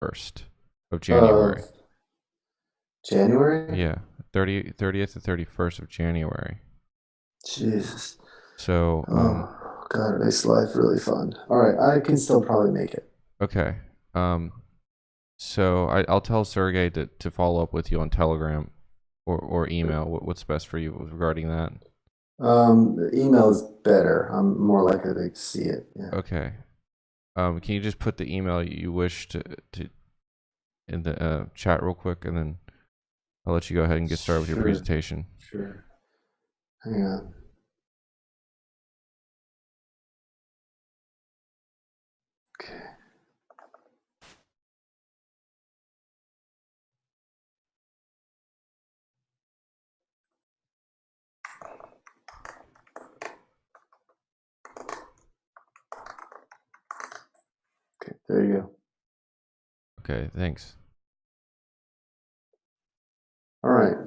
1st of January. Of January? Yeah, 30th to 31st of January. Jesus. So, Oh, God, it makes life really fun. All right, I can still probably make it. okay. Um, so I'll tell Sergey to follow up with you on Telegram or email. What's best for you regarding that? Email is better. I'm more likely to see it. Yeah. Okay. Can you just put the email you wish to in the chat real quick, and then I'll let you go ahead and get started with your Sure, presentation. sure. Hang on. Okay. Okay, there you go. Okay, thanks. All right.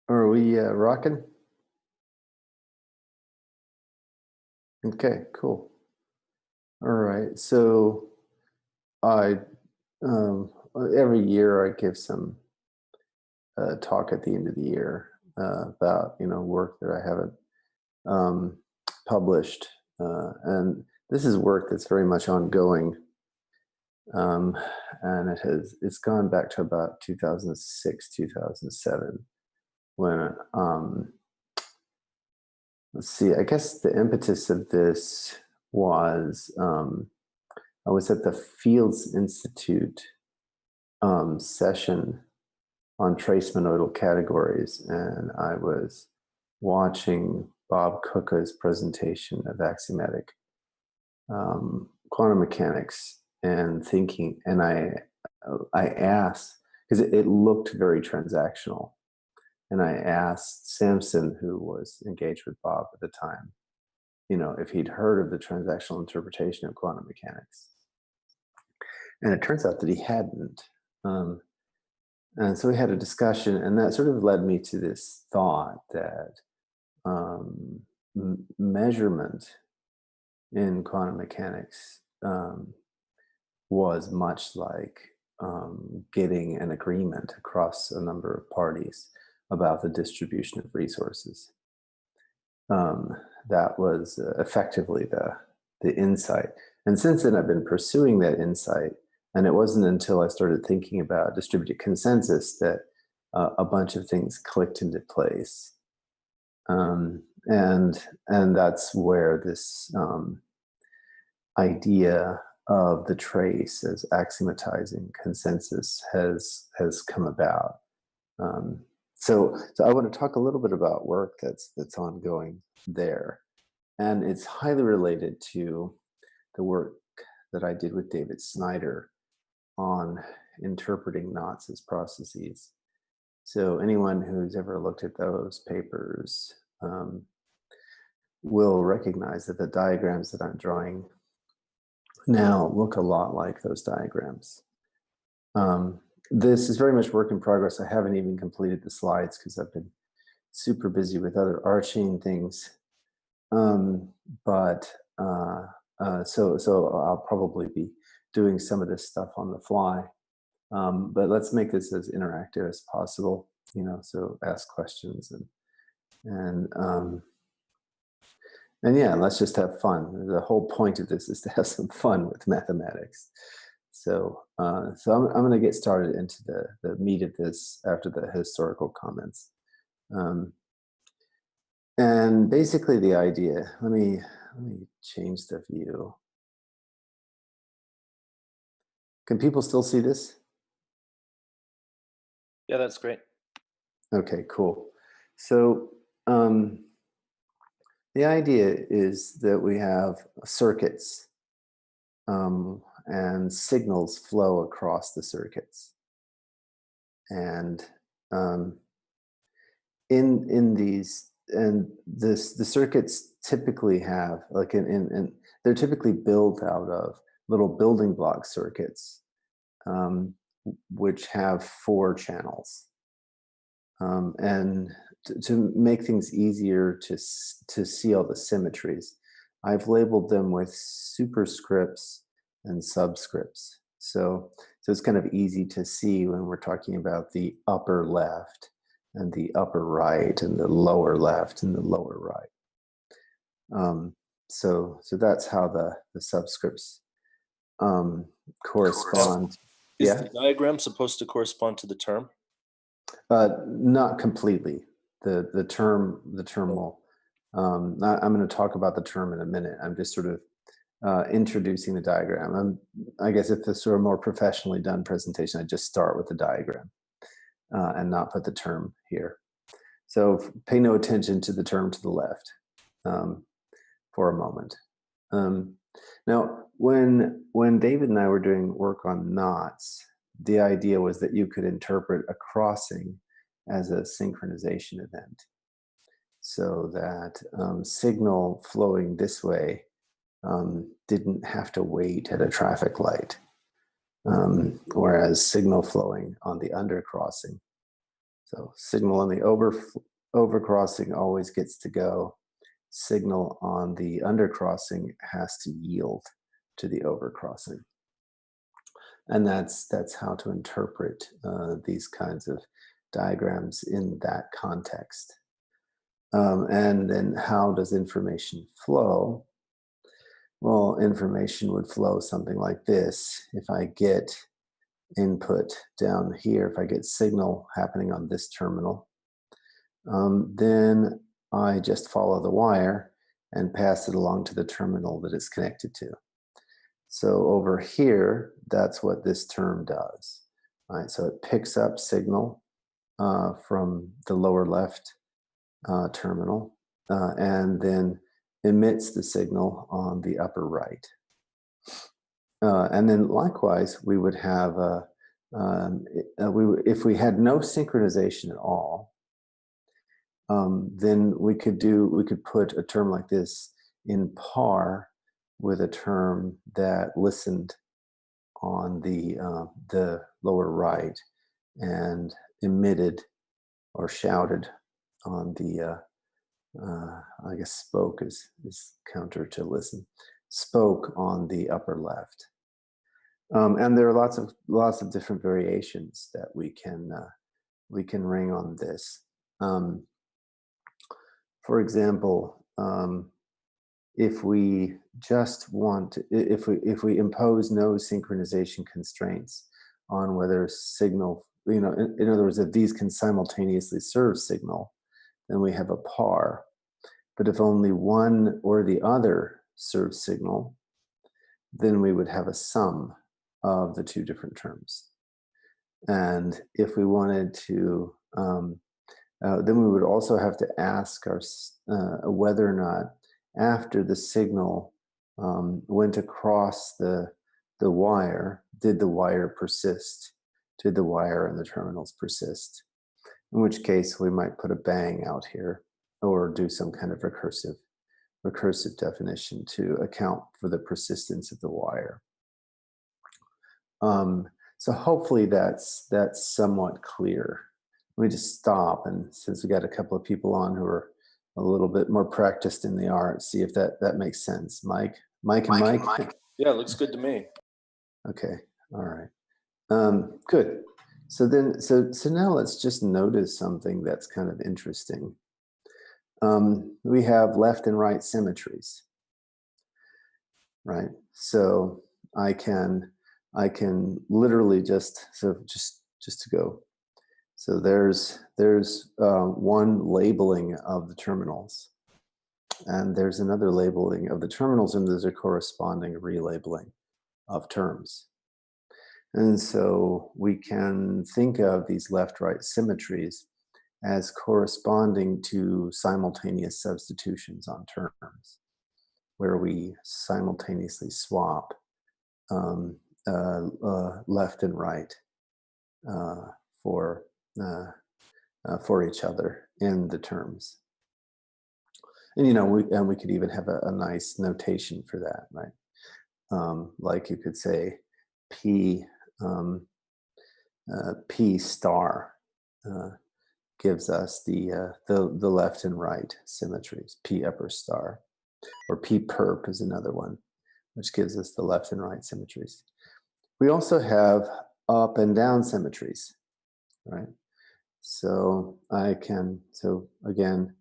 Are we rocking? Okay, cool. All right. So I um, every year I give some talk at the end of the year about work that I haven't um, published, and this is work that's very much ongoing, um, and it's gone back to about 2006, 2007 when let's see. I guess the impetus of this was I was at the Fields Institute session on trace monoidal categories, and I was watching Bob Cook's presentation of axiomatic quantum mechanics and thinking, and I asked because it looked very transactional, and I asked Samson, who was engaged with Bob at the time, if he'd heard of the transactional interpretation of quantum mechanics, and it turns out that he hadn't. Um, And so we had a discussion, and that sort of led me to this thought that measurement in quantum mechanics was much like getting an agreement across a number of parties about the distribution of resources. Um, that was effectively the insight. And since then, I've been pursuing that insight. And it wasn't until I started thinking about distributed consensus that a bunch of things clicked into place. And that's where this idea of the trace as axiomatizing consensus has come about. Um, so I want to talk a little bit about work that's ongoing there, and it's highly related to the work that I did with David Snyder on interpreting knots as processes. So anyone who's ever looked at those papers will recognize that the diagrams that I'm drawing now look a lot like those diagrams. Um, this is very much work in progress. I haven't even completed the slides because I've been super busy with other arching things. Um, but so I'll probably be doing some of this stuff on the fly. But let's make this as interactive as possible. So ask questions and and yeah, let's just have fun. The whole point of this is to have some fun with mathematics. So I'm going to get started into the meat of this after the historical comments. Um, and basically the idea, let me change the view. Can people still see this? Yeah, that's great. Okay, cool. So the idea is that we have circuits and signals flow across the circuits. And in these, and this the circuits typically have like they're typically built out of little building block circuits, which have 4 channels. And to make things easier to see all the symmetries, I've labeled them with superscripts and subscripts. So it's kind of easy to see when we're talking about the upper left and the upper right and the lower left and the lower right. So that's how the subscripts Now, correspond. is Yeah, the diagram supposed to correspond to the term? not completely. The term will. I'm going to talk about the term in a minute. I'm just sort of introducing the diagram. I guess if this were a more professionally done presentation, I'd just start with the diagram and not put the term here. So pay no attention to the term to the left for a moment. Now, when David and I were doing work on knots, the idea was that you could interpret a crossing as a synchronization event, so that signal flowing this way didn't have to wait at a traffic light, whereas signal flowing on the undercrossing. So signal on the overcrossing always gets to go. Signal on the undercrossing has to yield to the overcrossing. And that's how to interpret these kinds of diagrams in that context. And then how does information flow? Well, information would flow something like this. If I get input down here, if I get signal happening on this terminal, then I just follow the wire and pass it along to the terminal that it's connected to. So over here, that's what this term does. All right, so it picks up signal from the lower left terminal and then emits the signal on the upper right. And then likewise, we would have, if we had no synchronization at all, then we could put a term like this in par with a term that listened on the lower right and emitted or shouted on the I guess spoke is counter to listen, spoke on the upper left. And there are lots of different variations that we can ring on this. For example, if we just want, if we impose no synchronization constraints on whether signal, in other words, if these can simultaneously serve signal, then we have a par. But if only one or the other serves signal, then we would have a sum of the two different terms. And if we wanted to, then we would also have to ask whether or not after the signal went across the wire, did the wire persist? Did the wire and the terminals persist? In which case we might put a bang out here or do some kind of recursive definition to account for the persistence of the wire. So hopefully that's somewhat clear. Let me just stop, and since we got a couple of people on who are a little bit more practiced in the art, see if that makes sense. Mike. Yeah, looks good to me. Okay, all right, good. So now let's just notice something that's kind of interesting. We have left and right symmetries, right? So I can literally just to go. So there's one labeling of the terminals, and there's another labeling of the terminals, and there's a corresponding relabeling of terms. And so we can think of these left-right symmetries as corresponding to simultaneous substitutions on terms, where we simultaneously swap left and right for each other in the terms. And we could even have a nice notation for that, right? Like you could say P P star gives us the left and right symmetries, P upper star, or P perp is another one, which gives us the left and right symmetries. We also have up and down symmetries, right? So I can, so again,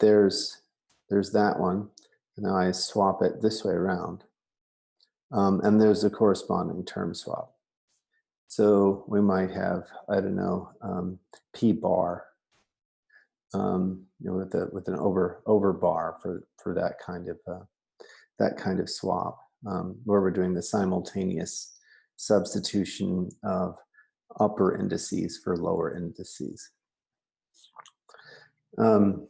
there's that one. And now I swap it this way around. And there's a corresponding term swap. So we might have, I don't know, P bar, with an over bar for that kind of swap, where we're doing the simultaneous substitution of upper indices for lower indices. And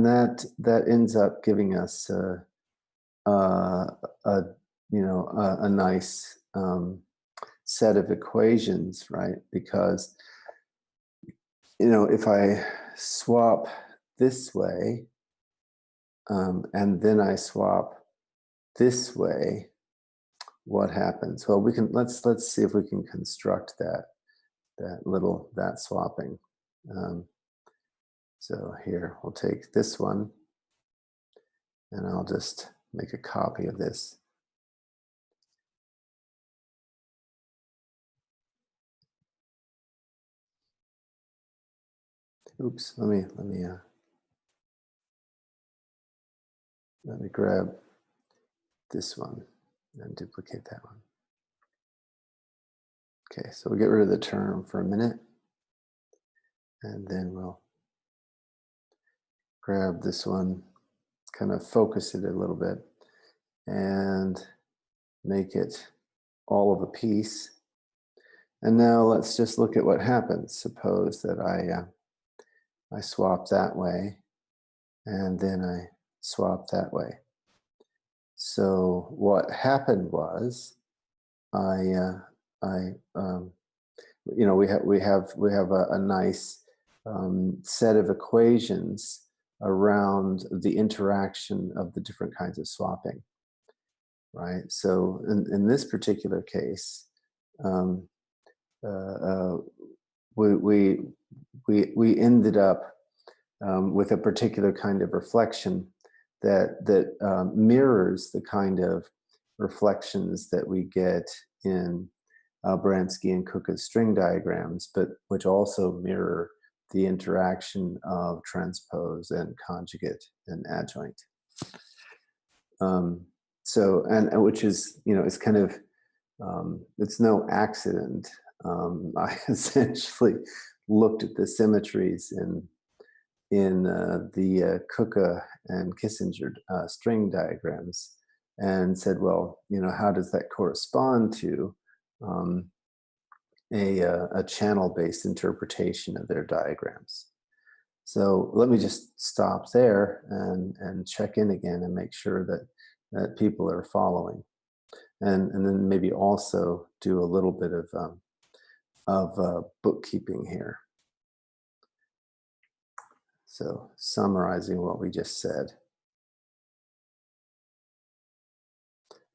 that ends up giving us a nice set of equations, right? Because if I swap this way and then I swap this way, what happens? Well, we can let's see if we can construct that swapping. So here we'll take this one, and I'll just make a copy of this. Oops, let me grab this one and duplicate that one. Okay, so we'll get rid of the term for a minute, and then we'll grab this one, kind of focus it a little bit, and make it all of a piece. And now let's just look at what happens. Suppose that I swap that way, and then I swap that way. So what happened was, we have a nice set of equations around the interaction of the different kinds of swapping, right? So in this particular case, we ended up with a particular kind of reflection that mirrors the kind of reflections that we get in Bransky and Kuka's string diagrams, but which also mirror the interaction of transpose and conjugate and adjoint. So, and which is, it's kind of, it's no accident. I essentially looked at the symmetries in the Kuka and Kissinger string diagrams and said, well, how does that correspond to a channel-based interpretation of their diagrams? So let me just stop there and check in again and make sure that people are following, and then maybe also do a little bit of bookkeeping here. So summarizing what we just said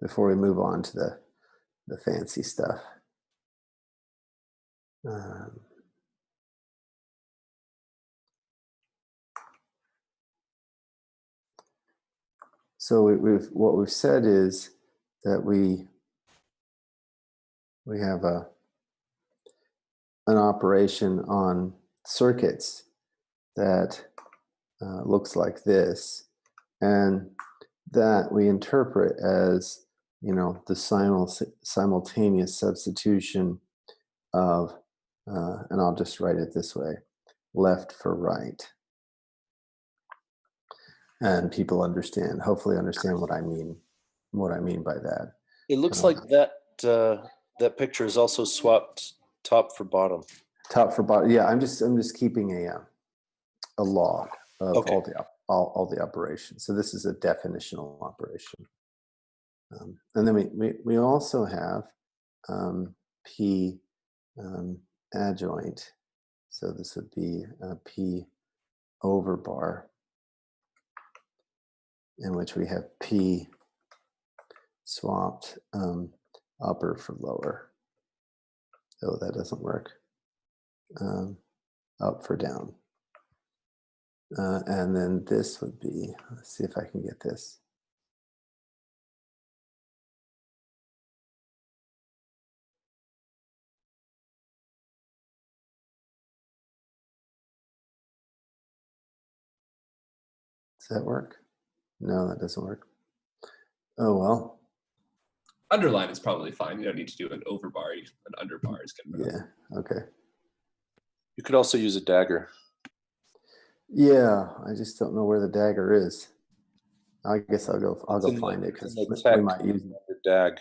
before we move on to the fancy stuff. So what we've said is that we have an operation on circuits that looks like this, and that we interpret as the simultaneous substitution of and I'll just write it this way: left for right. And people hopefully understand what I mean by that. It looks like that picture is also swapped top for bottom. Top for bottom. Yeah, I'm just keeping a log of Okay. all the operations. So this is a definitional operation. And then we also have P adjoint. So this would be P over bar, in which we have P swapped upper for lower. Oh, that doesn't work. up for down. And then this would be, let's see if I can get this. Does that work? No, that doesn't work. Oh, well. Underline is probably fine. You don't need to do an overbar. An underbar is good enough. Yeah, okay. You could also use a dagger. Yeah, I just don't know where the dagger is. I guess I'll go find it because we might use it. Dag.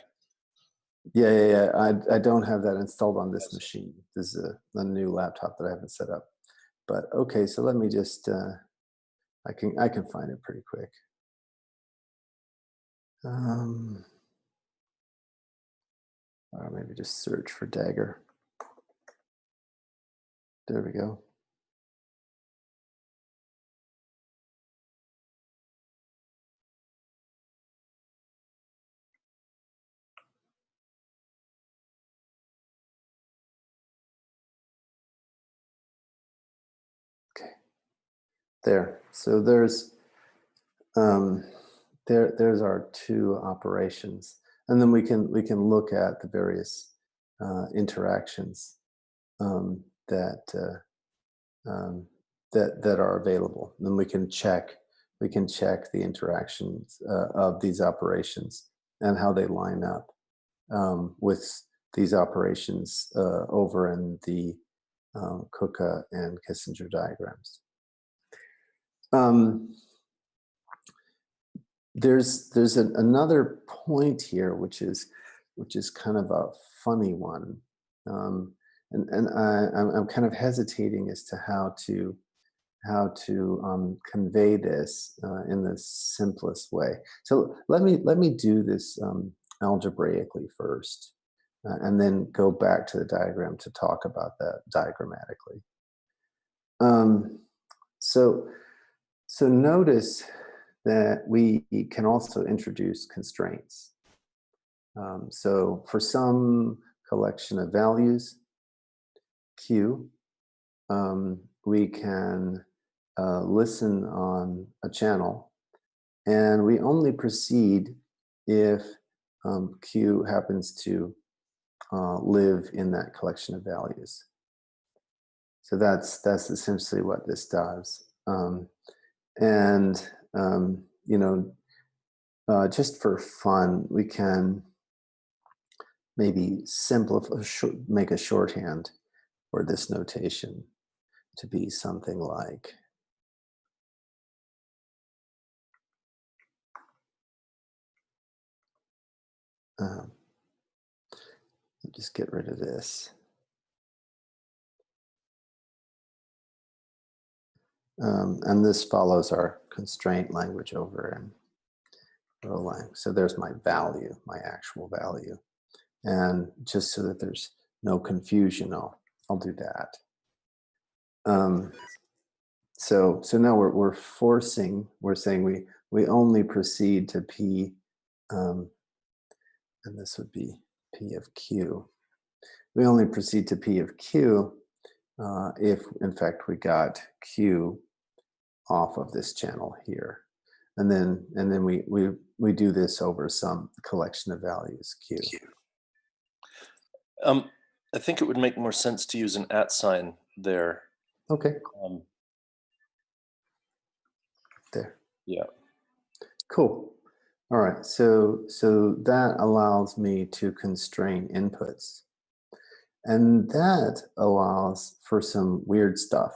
Yeah. I don't have that installed on this machine. This is a new laptop that I haven't set up. But okay, so let me just I can find it pretty quick. Or maybe just search for dagger. There we go. Okay. There. So there's there's our two operations, and then we can look at the various interactions that are available. And then we can check the interactions of these operations and how they line up with these operations over in the Kuka and Kissinger diagrams. There's another point here, which is kind of a funny one, and I'm kind of hesitating as to how to convey this in the simplest way. So let me do this algebraically first, and then go back to the diagram to talk about that diagrammatically. So notice that we can also introduce constraints. So for some collection of values, Q, we can listen on a channel, and we only proceed if Q happens to live in that collection of values. So that's essentially what this does. Just for fun, we can maybe simplify, make a shorthand for this notation to be something like just get rid of this. And this follows our constraint language over in Erlang. So there's my value, my actual value. And just so that there's no confusion, I'll do that. So now we're saying we only proceed to P, and this would be P of Q. We only proceed to P of Q if, in fact, we got Q off of this channel here, and then we do this over some collection of values Q. I think it would make more sense to use an @ sign there. Okay. There. Yeah. Cool. All right. So that allows me to constrain inputs, and that allows for some weird stuff,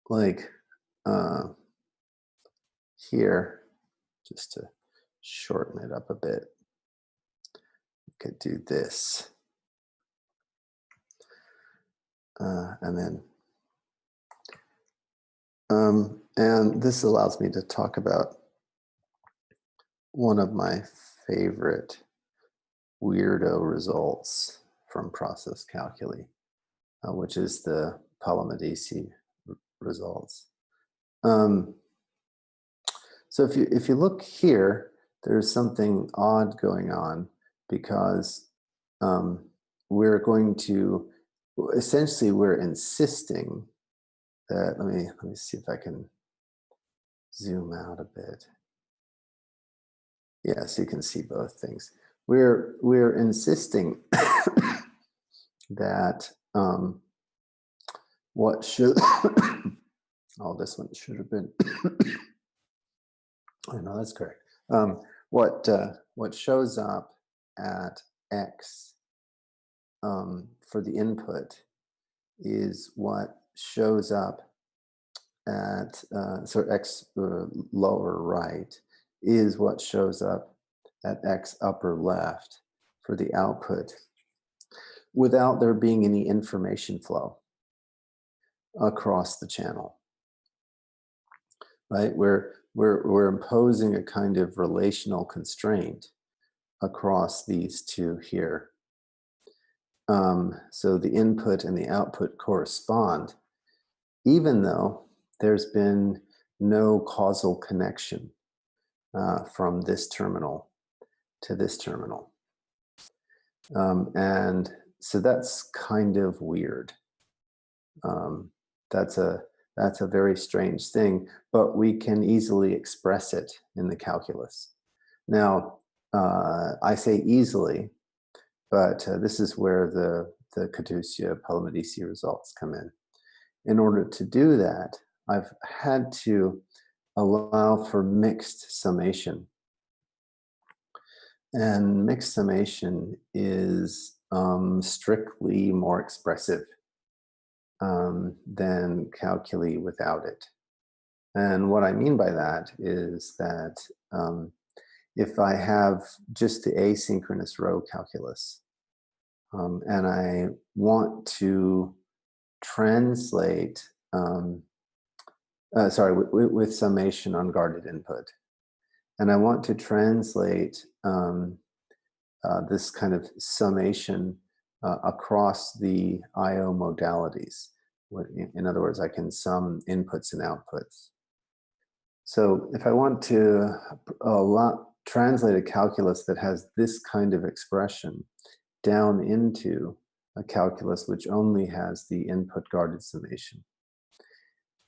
like here, just to shorten it up a bit, we could do this, and then and this allows me to talk about one of my favorite weirdo results from process calculi, which is the Palomedesi results. So if you look here, there's something odd going on, because we're going to essentially we're insisting that, let me see if I can zoom out a bit. Yeah, so you can see both things. We're insisting that what should oh, this one should have been oh no, that's correct. What shows up at X for the input is what shows up at so X lower right is what shows up at X upper left for the output without there being any information flow across the channel, right? We're imposing a kind of relational constraint across these two here. So the input and the output correspond, even though there's been no causal connection from this terminal to this terminal. And so that's kind of weird. That's a very strange thing, but we can easily express it in the calculus. Now, I say easily, but this is where the Katusha-Palmadici results come in. In order to do that, I've had to allow for mixed summation. And mixed summation is strictly more expressive than calculi without it. And what I mean by that is that if I have just the asynchronous row calculus and I want to translate, with summation on guarded input, and I want to translate this kind of summation across the I/O modalities. In other words, I can sum inputs and outputs. So if I want to translate a calculus that has this kind of expression down into a calculus which only has the input guarded summation,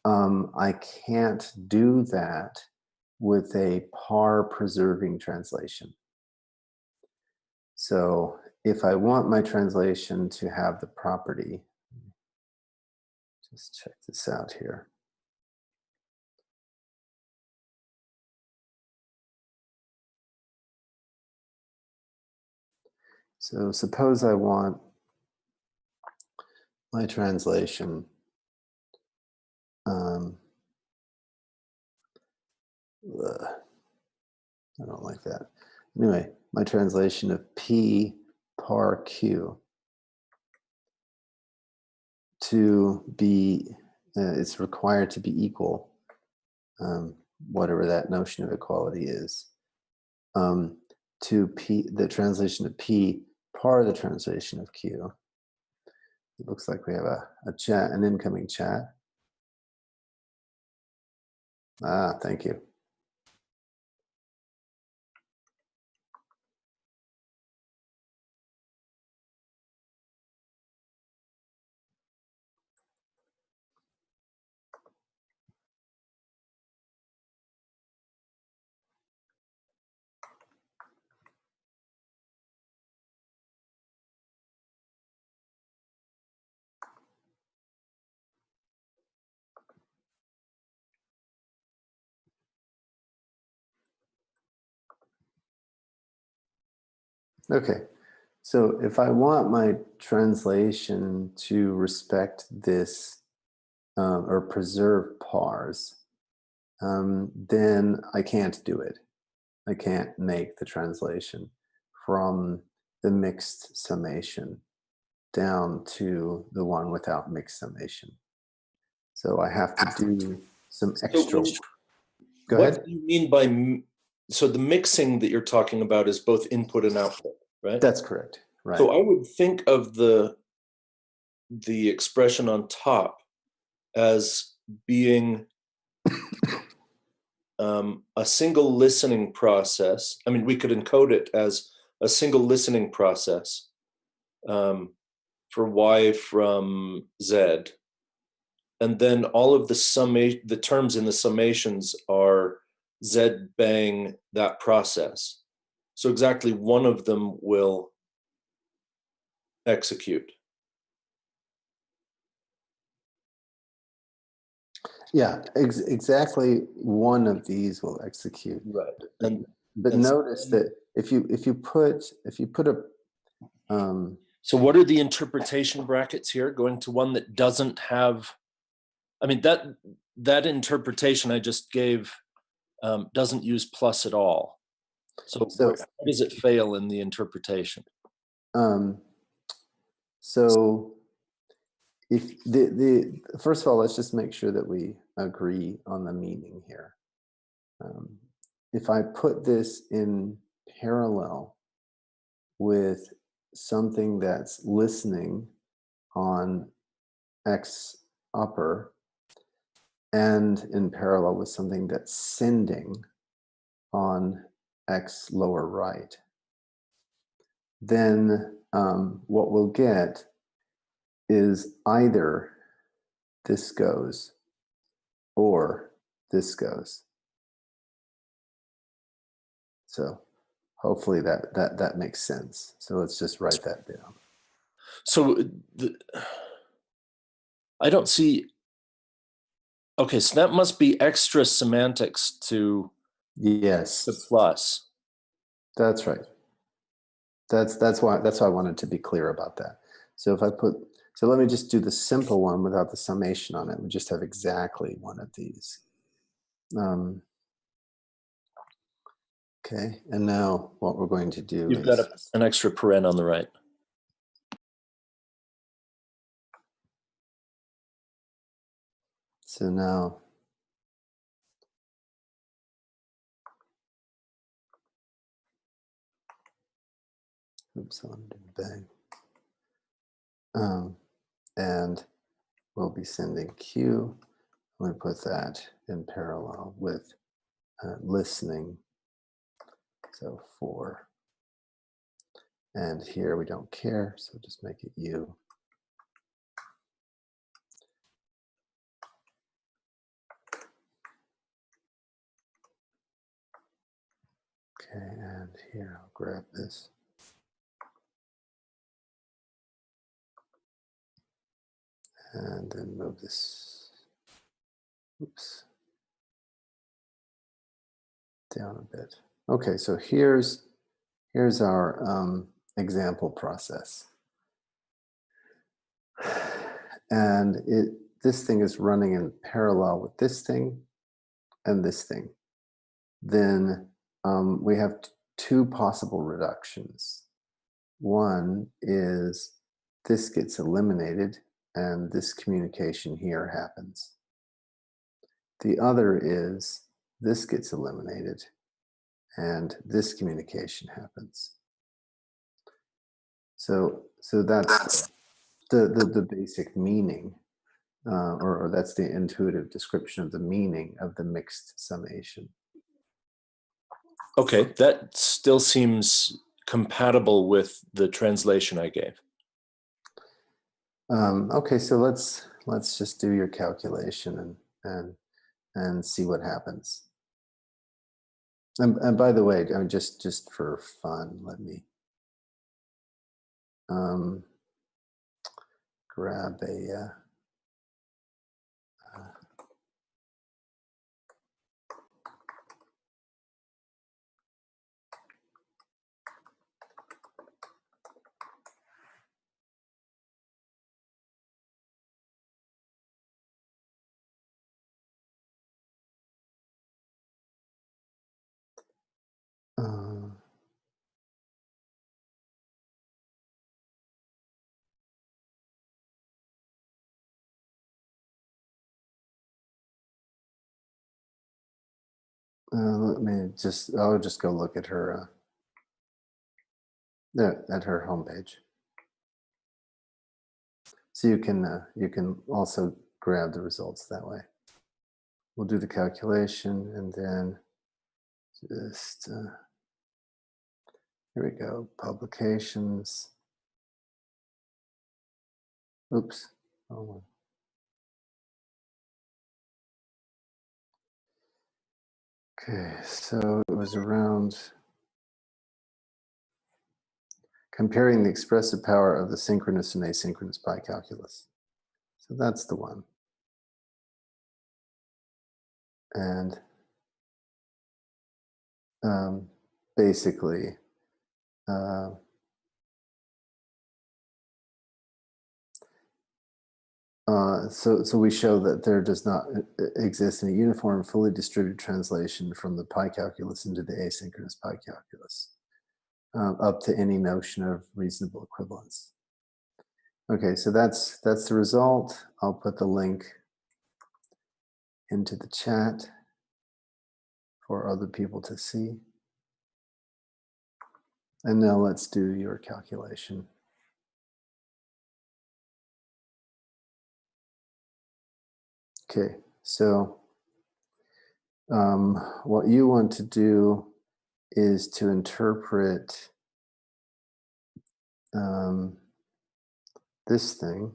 I can't do that with a par preserving translation. So if I want my translation to have the property, just check this out here. So suppose I want my translation I don't like that. Anyway, my translation of P par Q to be, it's required to be equal, whatever that notion of equality is, to P, the translation of P par the translation of Q. It looks like we have a chat, an incoming chat. Ah, thank you. Okay, so if I want my translation to respect this or preserve pars, then I can't do it. I can't make the translation from the mixed summation down to the one without mixed summation. So I have to do some extra. Go ahead. What do you mean by, so the mixing that you're talking about is both input and output, right? That's correct, right. So I would think of the expression on top as being a single listening process. I mean, we could encode it as a single listening process for y from z. And then all of the terms in the summations are z bang that process. So exactly one of them will execute. Yeah, exactly one of these will execute. Right. But and notice that if you put a so what are the interpretation brackets here? Going to one that doesn't have, I mean, that interpretation I just gave doesn't use plus at all. So how does it fail in the interpretation? So if first of all, let's just make sure that we agree on the meaning here. If I put this in parallel with something that's listening on X upper and in parallel with something that's sending on X lower right, then what we'll get is either this goes or this goes. So hopefully that makes sense. So let's just write that down. So I don't see. Okay, so that must be extra semantics to yes, the plus. That's right. That's why I wanted to be clear about that. So if I put, so let me just do the simple one without the summation on it. We just have exactly one of these. Okay, and now what we're going to do You've is got an extra paren on the right. so now oops, I wanted to bang. And we'll be sending Q. We put that in parallel with listening. So 4. And here we don't care, so just make it U. Okay, and here I'll grab this. And then move this, oops, down a bit. Okay, so here's our example process. And this thing is running in parallel with this thing and this thing. Then we have two possible reductions. One is this gets eliminated and this communication here happens. The other is this gets eliminated and this communication happens. So that's the basic meaning, or that's the intuitive description of the meaning of the mixed summation. Okay, that still seems compatible with the translation I gave. Okay, so let's just do your calculation and see what happens. And by the way, I mean, just for fun, let me grab a let me just, I'll just go look at her, at her homepage. So you can also grab the results that way. We'll do the calculation and then just, here we go, publications. Oops. Oh, okay, so it was around comparing the expressive power of the synchronous and asynchronous pi calculus. So that's the one. And basically, so we show that there does not exist any uniform, fully distributed translation from the pi calculus into the asynchronous pi calculus, up to any notion of reasonable equivalence. Okay, so that's the result. I'll put the link into the chat for other people to see. And now let's do your calculation. Okay, so what you want to do is to interpret this thing.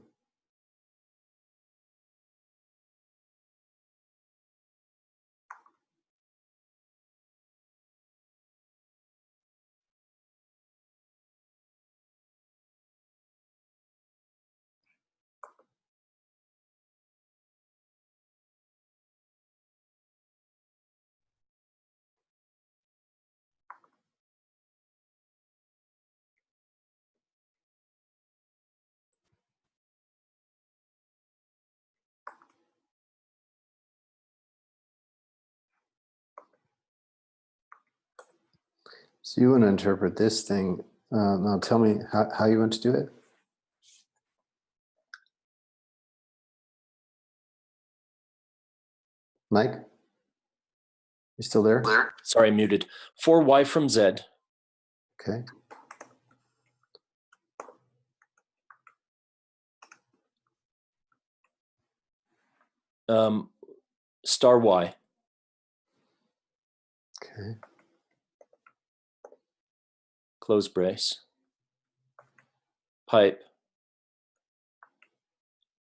So you want to interpret this thing. Now tell me how you want to do it. Mike? You still there? Sorry, muted. For y from z, Okay. star y, Okay. close brace, pipe,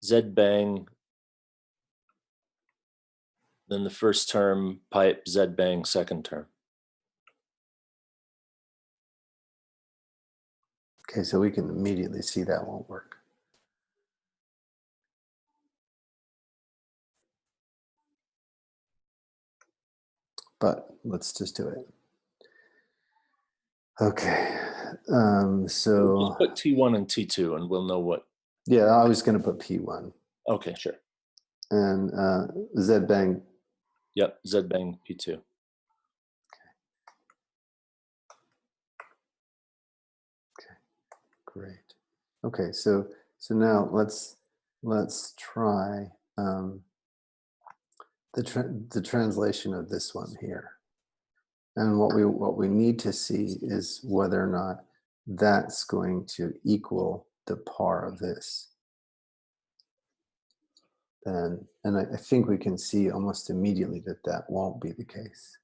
z bang, then the first term, pipe, z bang, second term. Okay, so we can immediately see that won't work. But let's just do it. Okay, so Just put T1 and T2 and we'll know what. yeah, I was going to put P1 Okay, sure. and Z bang. Yep, Z bang P2. Okay, great. Okay, so now let's try the translation of this one here. And what we need to see is whether or not that's going to equal the par of this. And I think we can see almost immediately that that won't be the case.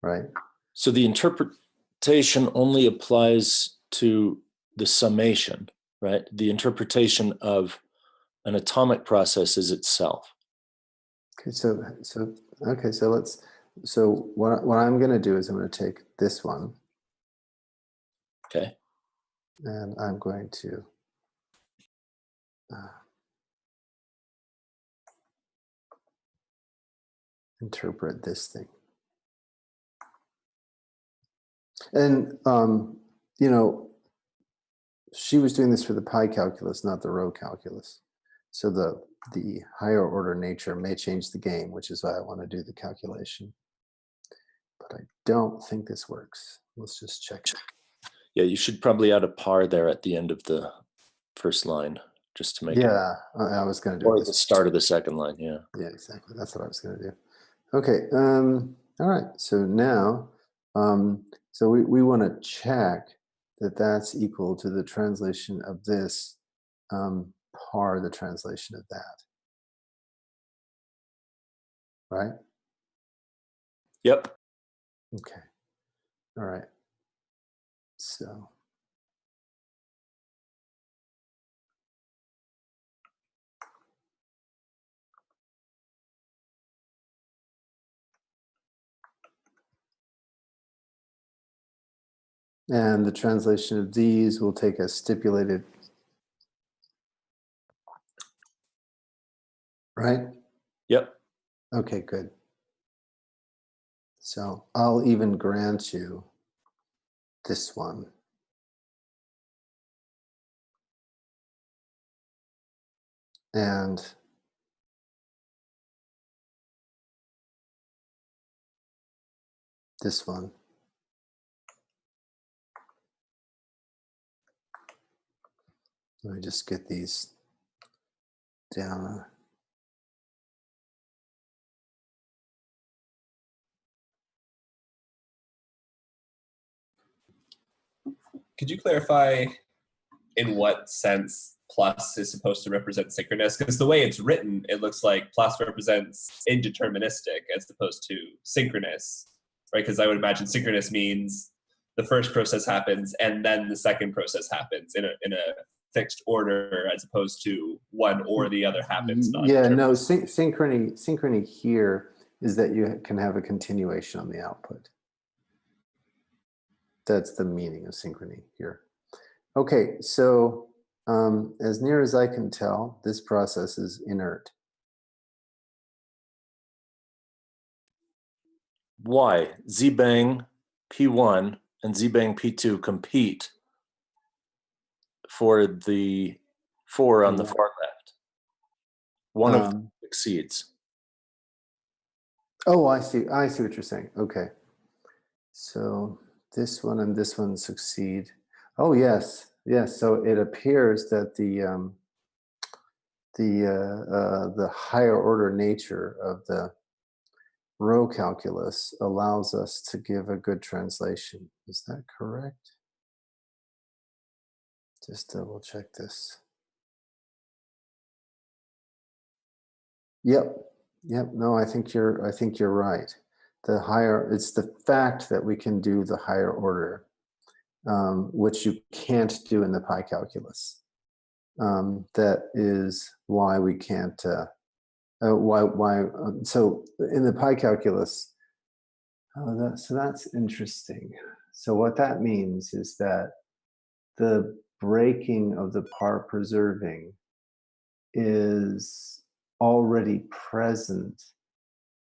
Right? So the interpretation only applies to the summation, right? The interpretation of an atomic process is itself. Okay, so what I'm going to do is I'm going to take this one. Okay. And I'm going to interpret this thing. And you know, she was doing this for the pi calculus, not the row calculus. So the higher order nature may change the game, which is why I want to do the calculation. But I don't think this works. Let's just check it. Yeah, you should probably add a par there at the end of the first line, just to make it. Yeah, I was going to do or it. Or the start of the second line, yeah. Yeah, exactly. That's what I was going to do. Okay. All right. So now, so we want to check that that's equal to the translation of this par the translation of that. Right? Yep. Okay. All right. So And the translation of these will take as stipulated. Right? Yep. Okay, good. So I'll even grant you this one. And this one. Let me just get these down. Could you clarify in what sense plus is supposed to represent synchronous? Because the way it's written, it looks like plus represents indeterministic as opposed to synchronous, right? Because I would imagine synchronous means the first process happens and then the second process happens in a fixed order, as opposed to one or the other happens. Yeah, no, synchrony here is that you can have a continuation on the output. That's the meaning of synchrony here. Okay, so as near as I can tell, this process is inert. Why? Z-bang P1 and Z-bang P2 compete for the 4 on the far left. One of them succeeds. Oh, I see what you're saying. Okay. So this one and this one succeed. Oh, yes. Yes. So it appears that the higher order nature of the row calculus allows us to give a good translation. Is that correct? Just double check this. Yep. No, I think you're right. It's the fact that we can do the higher order, which you can't do in the pi calculus. That is why we can't. So in the pi calculus, so that's interesting. So what that means is that the breaking of the par preserving is already present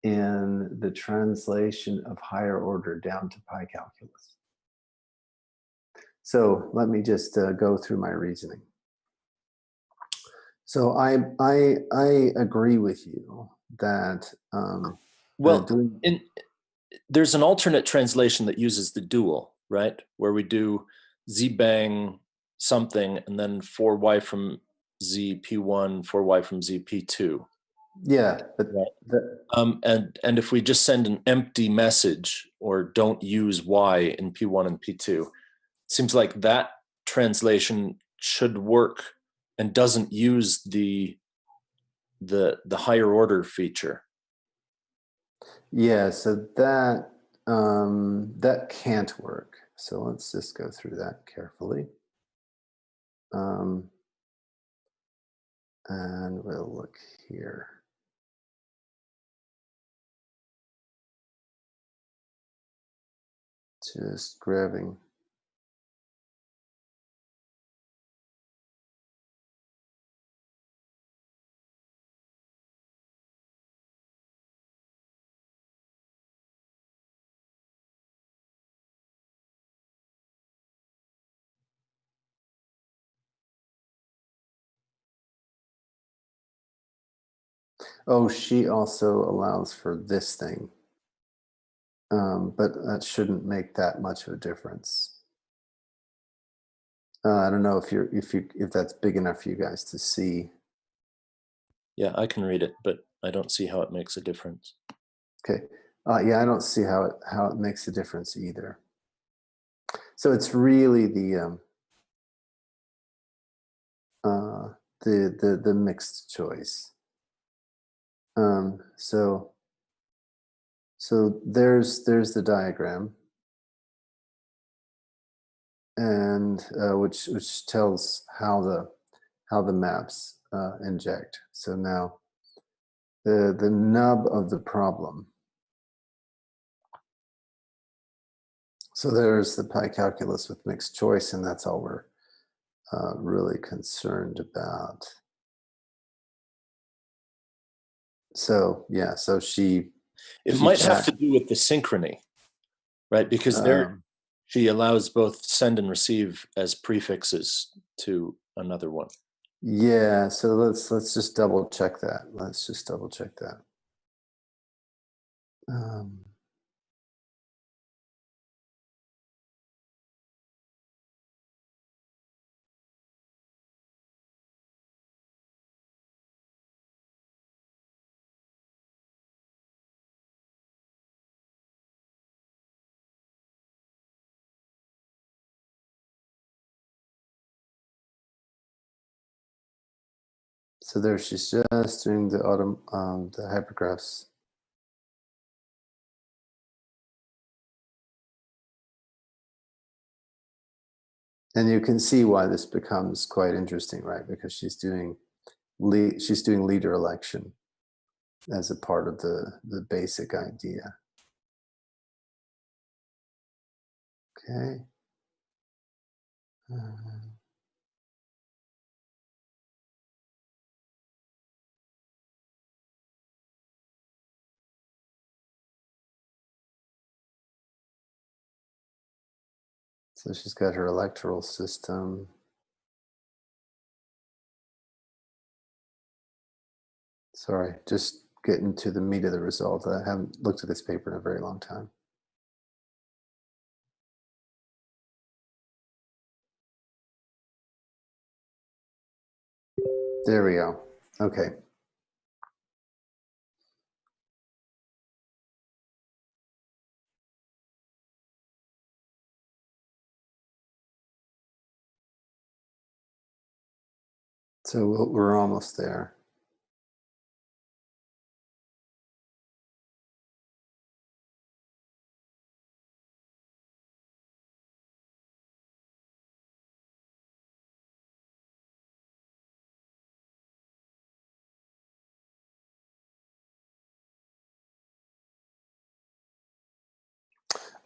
in the translation of higher order down to pi calculus. So let me just go through my reasoning. So I agree with you that there's an alternate translation that uses the dual, right? Where we do Z-bang something and then 4y from Z P1, 4y from Z P2. Yeah, but right? And if we just send an empty message or don't use y in P1 and P2, it seems like that translation should work and doesn't use the higher order feature. Yeah, so that that can't work. So let's just go through that carefully. And we'll look here. Just grabbing. Oh, she also allows for this thing. But that shouldn't make that much of a difference. I don't know if that's big enough for you guys to see. Yeah, I can read it, but I don't see how it makes a difference. Okay. Yeah, I don't see how it makes a difference either. So it's really the mixed choice. So there's the diagram, and which tells how the maps inject. So now the nub of the problem. So there's the pi calculus with mixed choice, and that's all we're really concerned about. So yeah, so It she might have chat. to do with the synchrony, right? Because there she allows both send and receive as prefixes to another one. Yeah, so let's just double check that. Let's just double check that. So there she's just doing the the hypergraphs. And you can see why this becomes quite interesting, right? Because she's doing leader election as a part of the basic idea. Okay. So she's got her electoral system. Sorry, just getting to the meat of the result. I haven't looked at this paper in a very long time. There we go. Okay. So we're almost there.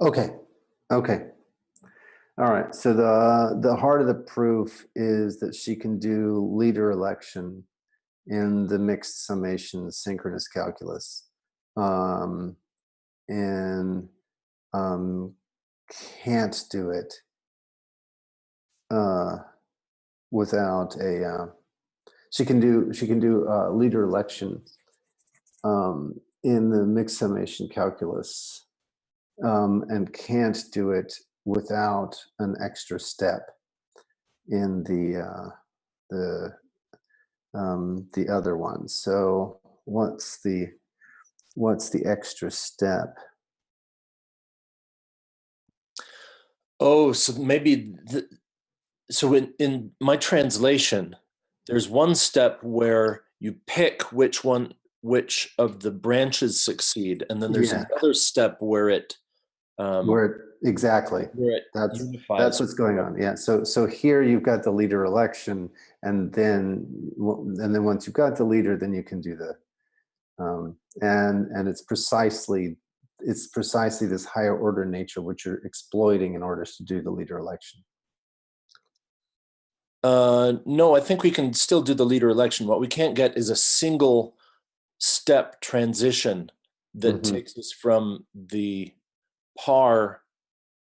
Okay. Okay. All right. So the heart of the proof is that she can do leader election in the mixed summation synchronous calculus, and can't do it without a. She can do leader election in the mixed summation calculus, and can't do it without an extra step in the other one. So what's the extra step? Oh, so maybe so in my translation, there's one step where you pick which of the branches succeed, and then there's another step where it exactly where it that's unifies. what's going on. Yeah. So here you've got the leader election, and then once you've got the leader, then you can do the and it's precisely this higher order nature which you're exploiting in order to do the leader election. No, I think we can still do the leader election. What we can't get is a single step transition that takes us from the par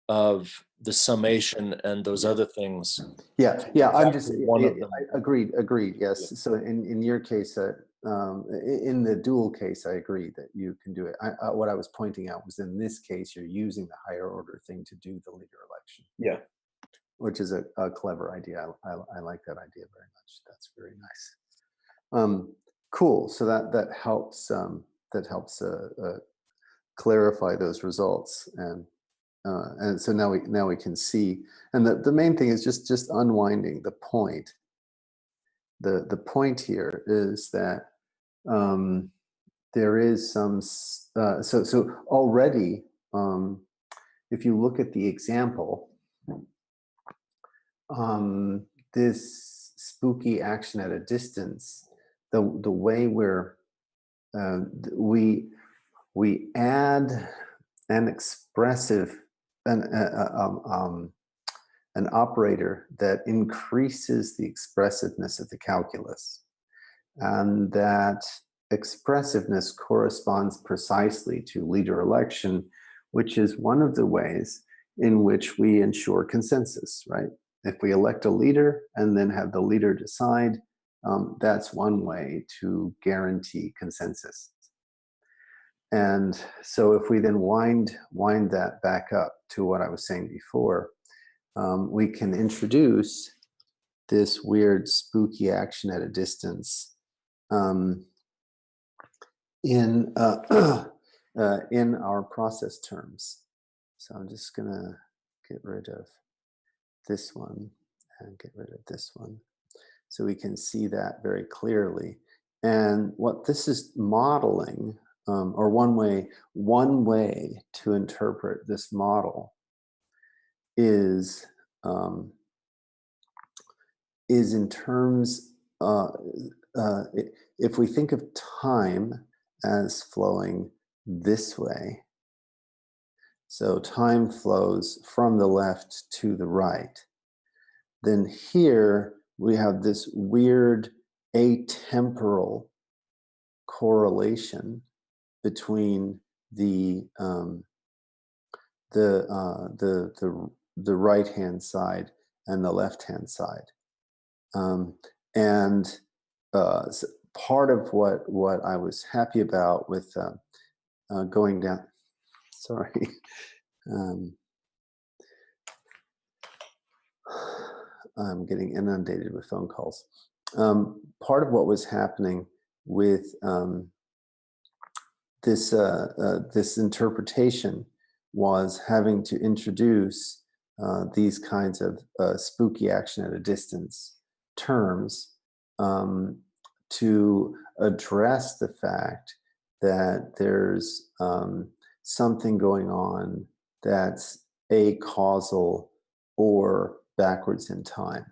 of the summation and those other things. Yeah, I'm just agreed. Yes. Yeah. So in your case, in the dual case, I agree that you can do it. What I was pointing out was in this case, you're using the higher order thing to do the leader election. Yeah. Which is a clever idea. I like that idea very much. That's very nice. Cool. So that helps clarify those results, and so now we can see. And the main thing is just unwinding the point. The point here is that there is some so already if you look at the example. This spooky action at a distance, the way we add an expressive an operator that increases the expressiveness of the calculus. And that expressiveness corresponds precisely to leader election, which is one of the ways in which we ensure consensus, right? If we elect a leader and then have the leader decide, that's one way to guarantee consensus. And so if we then wind that back up to what I was saying before, we can introduce this weird spooky action at a distance in our process terms. So I'm just gonna get rid of this one and get rid of this one, so we can see that very clearly. And what this is modeling, or one way to interpret this model is in terms, if we think of time as flowing this way, so time flows from the left to the right, then here we have this weird atemporal correlation between the right hand side and the left hand side, and so part of what I was happy about with going down. Sorry. I'm getting inundated with phone calls. Part of what was happening with this interpretation was having to introduce these kinds of spooky action at a distance terms to address the fact that there's something going on that's acausal or backwards in time.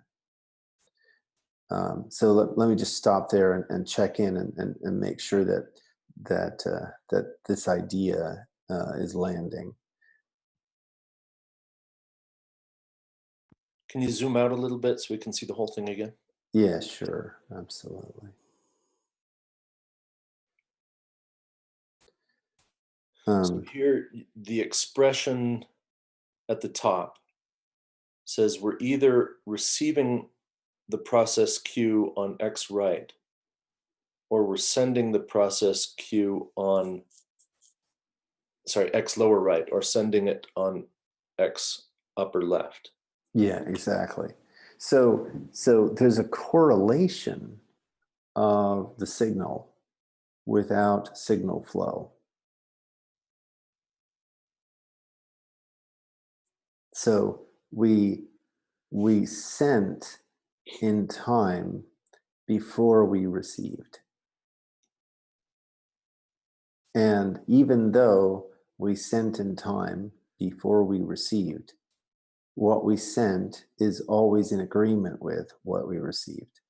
So let me just stop there and check in and make sure that this idea is landing. Can you zoom out a little bit so we can see the whole thing again? Yeah, sure, absolutely. So here, the expression at the top says we're either receiving the process Q on X right, or we're sending the process Q on, X lower right, or sending it on X upper left. Yeah, exactly. So there's a correlation of the signal without signal flow. So we sent in time before we received. And even though we sent in time before we received, what we sent is always in agreement with what we received.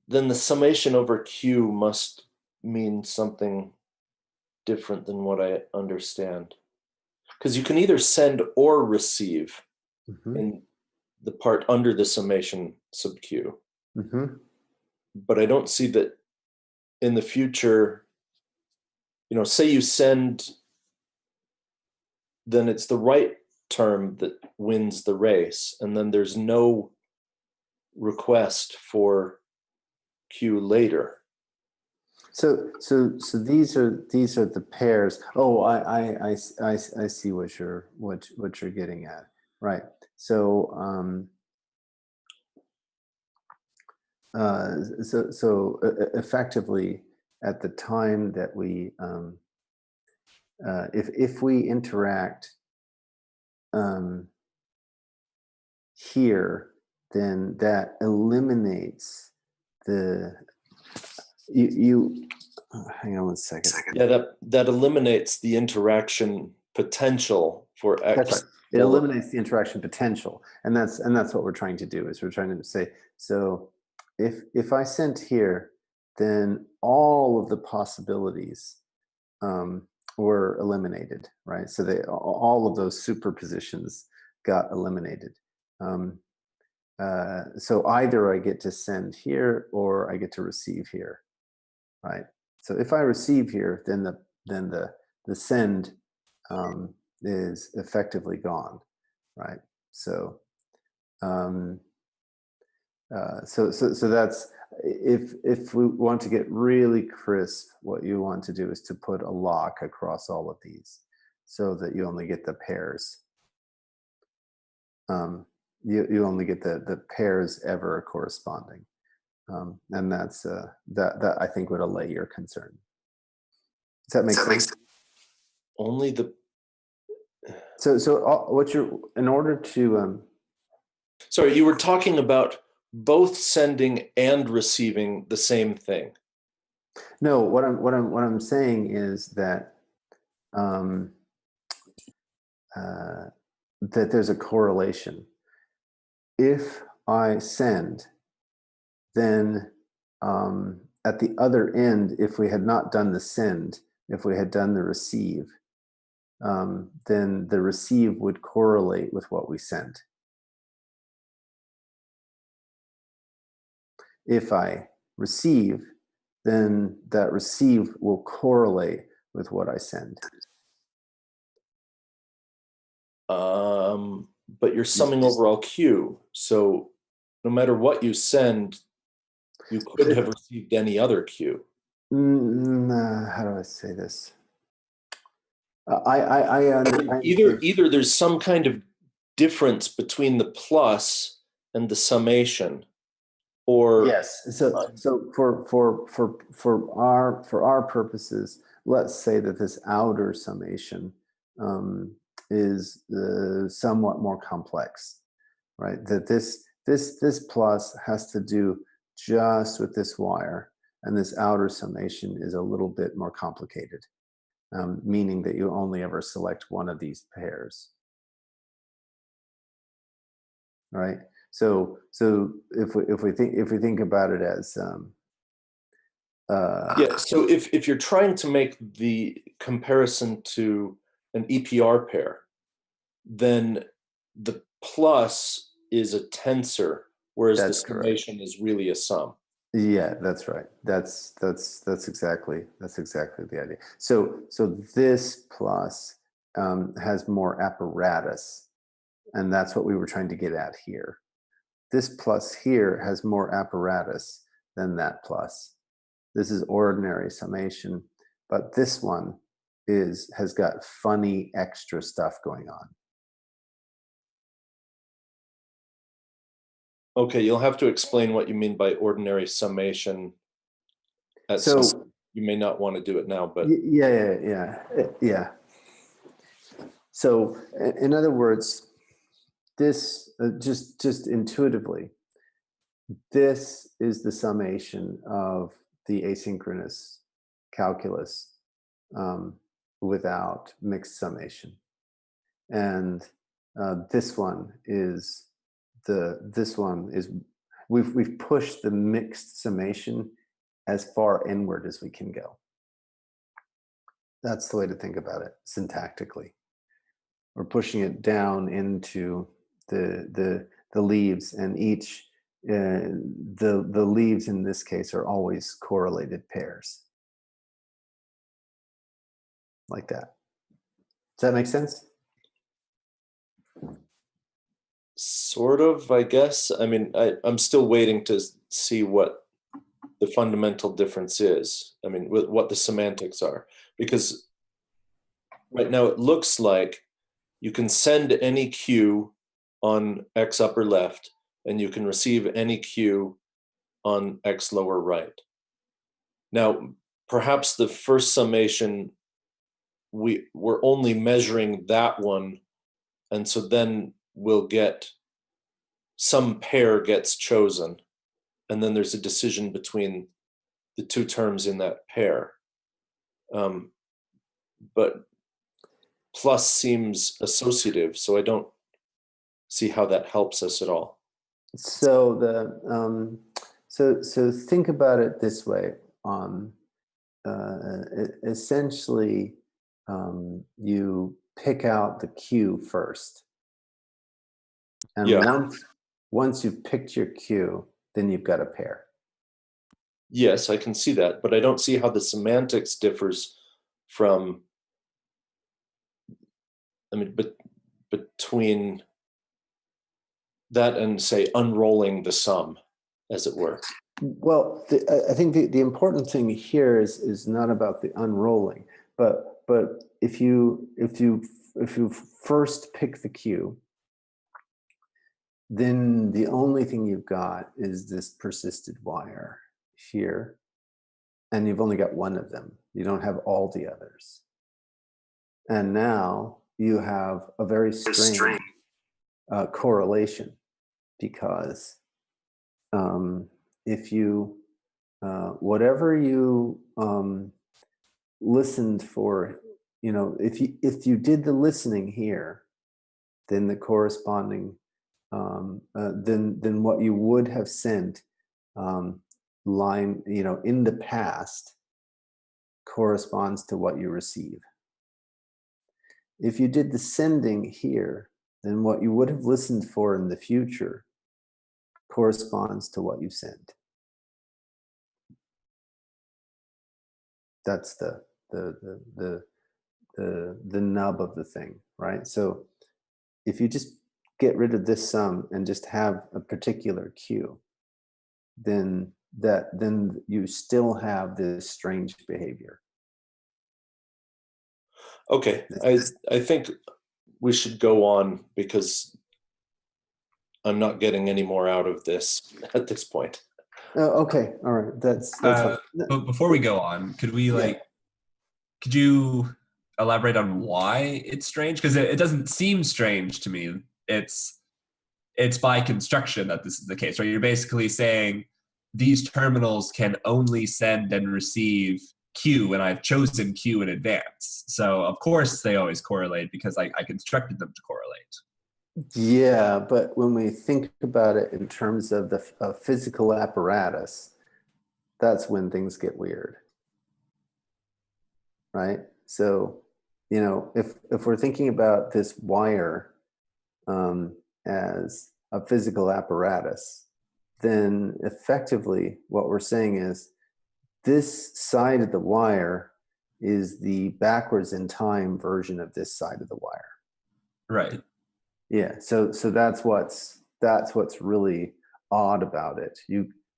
Then the summation over Q must mean something different than what I understand. Because you can either send or receive in the part under the summation sub Q. But I don't see that in the future, say you send, then it's the right term that wins the race, and then there's no request for Q later. So these are the pairs. Oh, I see what you're getting at, right? So effectively, at the time that we if we interact here, then that eliminates the hang on one second. Yeah, that eliminates the interaction potential for X. That's right. It eliminates the interaction potential, and that's what we're trying to do. Is we're trying to say, so if I sent here, then all of the possibilities were eliminated, right? So all of those superpositions got eliminated. So either I get to send here or I get to receive here, right? So if I receive here, then the send is effectively gone, right? So so that's, if we want to get really crisp, what you want to do is to put a lock across all of these so that you only get the pairs. You only get the pairs ever corresponding. And that's that I think would allay your concern. Does that make sense? Only the So what you're, in order to sorry, you were talking about both sending and receiving the same thing. no, what I'm saying is that that there's a correlation. If I send, then at the other end, if we had not done the send, if we had done the receive, then the receive would correlate with what we sent. If I receive, then that receive will correlate with what I send. But you're summing overall Q. So no matter what you send, you could have received any other Q. How do I say this? I either there's some kind of difference between the plus and the summation, or yes. So for our purposes, let's say that this outer summation is somewhat more complex, right? That this plus has to do just with this wire, and this outer summation is a little bit more complicated, meaning that you only ever select one of these pairs, right? So if we think about it as yeah. So if you're trying to make the comparison to an EPR pair, then the plus is a tensor, whereas the summation is really a sum. Yeah, that's right. That's exactly the idea. So this plus has more apparatus, and that's what we were trying to get at here. This plus here has more apparatus than that plus. This is ordinary summation, but this one has got funny extra stuff going on. Okay, you'll have to explain what you mean by ordinary summation. So you may not want to do it now, but yeah. So in other words, this just intuitively, this is the summation of the asynchronous calculus without mixed summation, and this one is we've pushed the mixed summation as far inward as we can go. That's the way to think about it syntactically. We're pushing it down into the leaves, and each the leaves in this case are always correlated pairs, like that. Does that make sense? Sort of, I guess. I mean, I'm still waiting to see what the fundamental difference is. I mean, what the semantics are, because right now it looks like you can send any Q on X upper left, and you can receive any Q on X lower right. Now, perhaps the first summation, we're only measuring that one, and so then we'll get some pair gets chosen, and then there's a decision between the two terms in that pair. But plus seems associative, so I don't see how that helps us at all. So so think about it this way. essentially you pick out the cue first. And Yeah. once you've picked your cue, then you've got a pair. Yes, I can see that, but I don't see how the semantics differs from, I mean, but between that and say unrolling the sum, as it were. Well, I think the important thing here is not about the unrolling, but if you first pick the cue, then the only thing you've got is this persisted wire here, and you've only got one of them. You don't have all the others. And now you have a very strange correlation, because if you whatever you listened for, if you did the listening here, then the corresponding then what you would have sent line, in the past, corresponds to what you receive. If you did the sending here, then what you would have listened for in the future corresponds to what you sent. That's the nub of the thing, right? So if you just get rid of this sum and just have a particular cue, then you still have this strange behavior. Okay, I think we should go on, because I'm not getting any more out of this at this point. Okay, all right, that's But before we go on, could you elaborate on why it's strange? Because it doesn't seem strange to me. It's by construction that this is the case, right? You're basically saying these terminals can only send and receive Q, and I've chosen Q in advance. So of course they always correlate, because I constructed them to correlate. Yeah, but when we think about it in terms of the physical apparatus, that's when things get weird, right? So, if we're thinking about this wire as a physical apparatus, then effectively what we're saying is this side of the wire is the backwards in time version of this side of the wire. Right. Yeah, so that's what's really odd about it.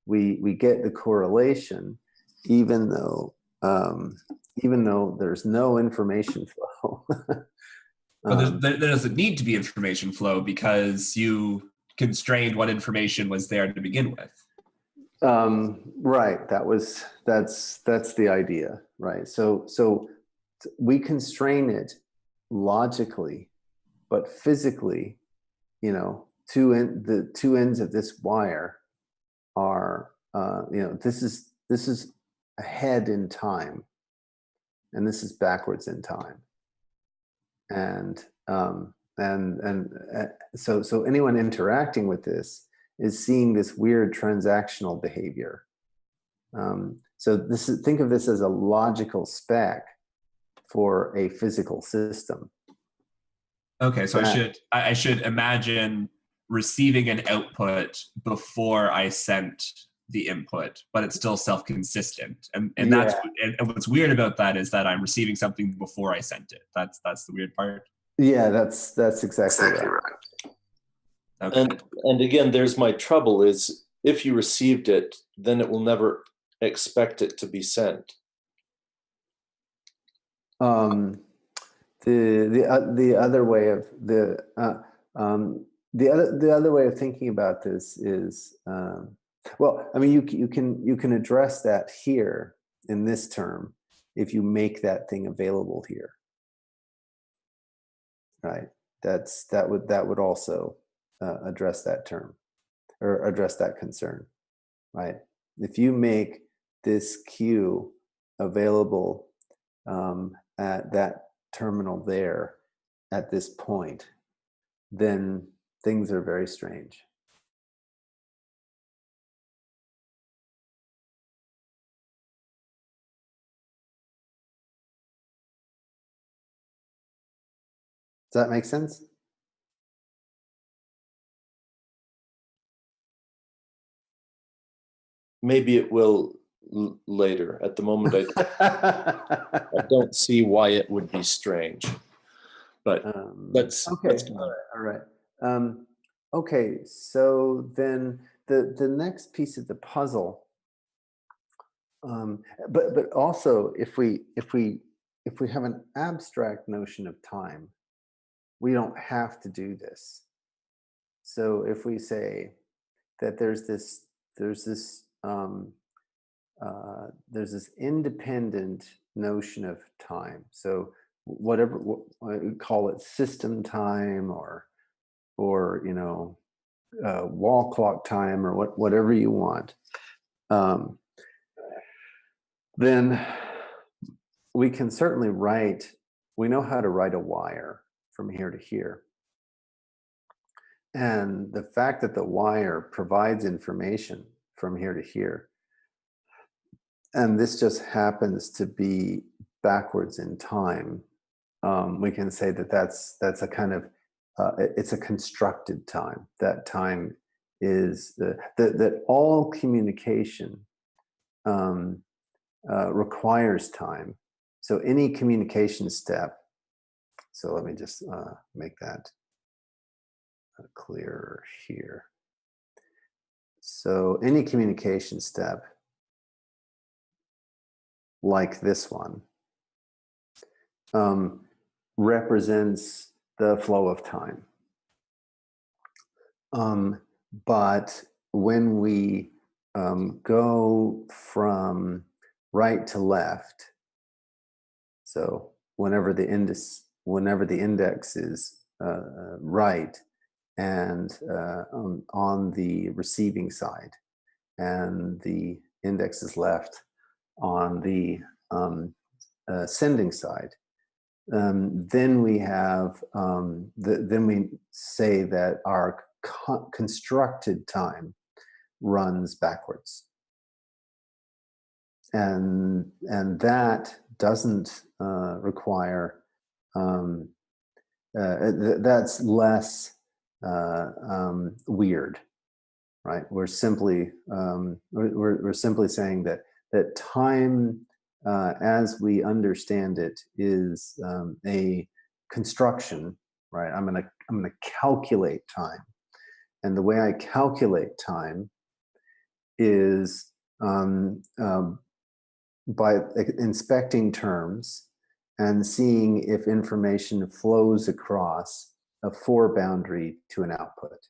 We get the correlation, even though there's no information flow. But there doesn't need to be information flow, because you constrained what information was there to begin with. Right. That's the idea, right? So we constrain it logically, but physically, the two ends of this wire are, this is ahead in time, and this is backwards in time, and so anyone interacting with this is seeing this weird transactional behavior. So think of this as a logical spec for a physical system. Okay, so I should imagine receiving an output before I sent the input, but it's still self-consistent. And that's and what's weird about that is that I'm receiving something before I sent it. That's the weird part. Yeah, that's exactly right. Okay. And again, there's my trouble, is if you received it, then it will never expect it to be sent. The other way of the other way of thinking about this is, well, I mean, you can address that here in this term if you make that thing available here, right? That would also address that term, or address that concern, right? If you make this queue available at that terminal there at this point, then things are very strange. Does that make sense? Maybe it will later. At the moment, I don't see why it would be strange. But let's okay. All right. Okay. So then the next piece of the puzzle. But also, if we have an abstract notion of time, we don't have to do this. So if we say that there's this independent notion of time. So whatever we call it, system time, or wall clock time, or whatever you want. Then we can certainly we know how to write a wire from here to here. And the fact that the wire provides information from here to here, and this just happens to be backwards in time, we can say that that's a kind of, it's a constructed time. That time is that all communication requires time. So any communication step, so let me just make that clearer here. So any communication step like this one represents the flow of time. But when we go from right to left, so whenever the index is right and on the receiving side, and the index is left on the sending side, then we have then we say that our constructed time runs backwards, and that doesn't require that's less weird, right? We're simply saying that time, as we understand it, is a construction, right? I'm gonna calculate time, and the way I calculate time is by inspecting terms and seeing if information flows across a foreboundary to an output.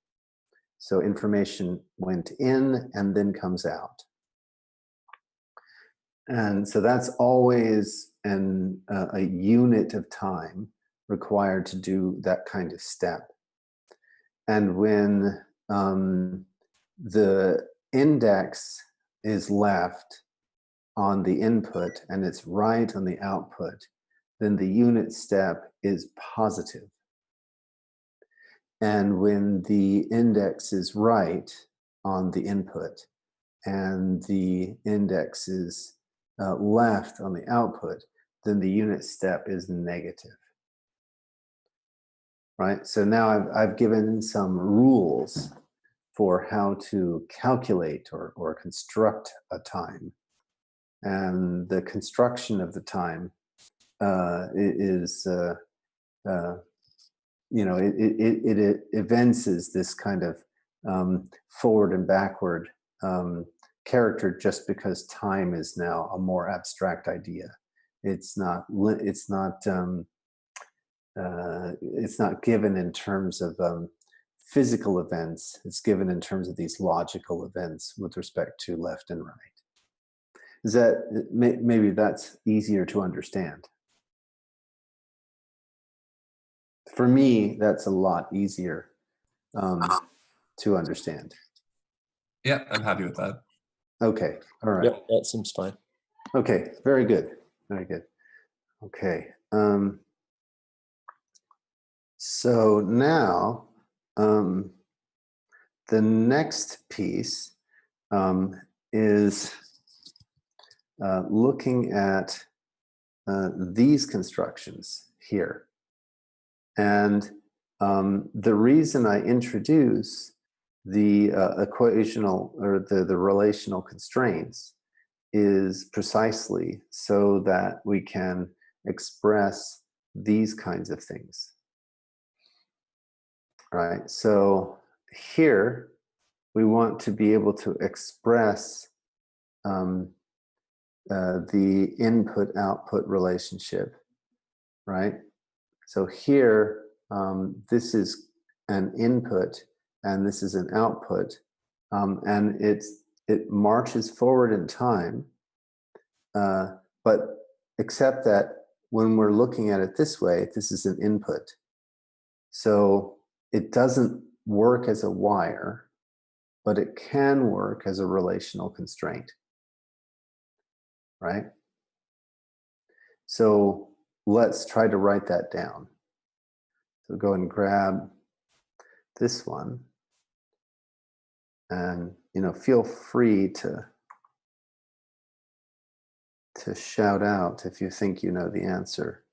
So information went in and then comes out. And so that's always a unit of time required to do that kind of step. And when the index is left on the input and it's right on the output, then the unit step is positive. And when the index is right on the input and the index is left on the output, then the unit step is negative. Right? So now I've given some rules for how to calculate or construct a time. And the construction of the time is, it evinces this kind of forward and backward character, just because time is now a more abstract idea. It's not given in terms of physical events. It's given in terms of these logical events with respect to left and right. Is that maybe that's easier to understand? For me, that's a lot easier to understand. Yeah, I'm happy with that. Okay, all right. Yep, that seems fine. Okay, very good, very good. Okay, so now the next piece is looking at these constructions here. And the reason I introduce the equational or the relational constraints is precisely so that we can express these kinds of things. Right? So here we want to be able to express the input-output relationship, right? So here, this is an input and this is an output, and it marches forward in time, but except that when we're looking at it this way, this is an input. So it doesn't work as a wire, but it can work as a relational constraint, right? So let's try to write that down. So go and grab this one, and feel free to shout out if you think you know the answer.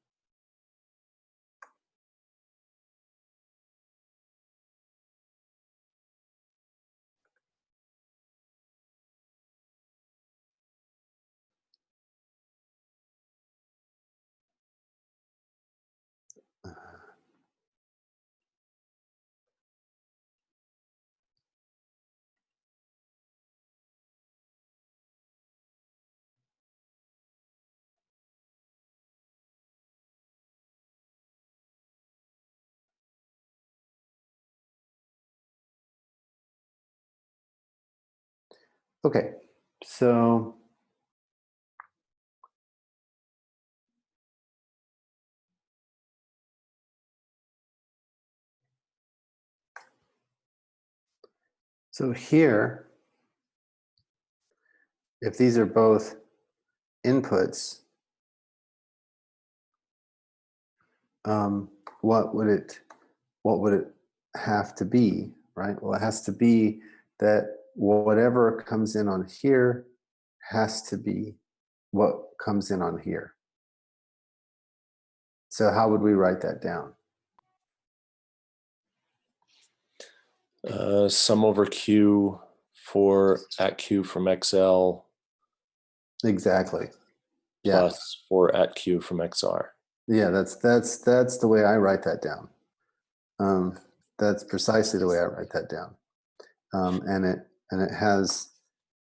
Okay, so here, if these are both inputs, what would it have to be, right? Well, it has to be that whatever comes in on here has to be what comes in on here. So how would we write that down? Sum over Q for at Q from XL. Exactly. Yeah. Plus 4 at Q from XR. Yeah, that's the way I write that down. That's precisely the way I write that down. And it has.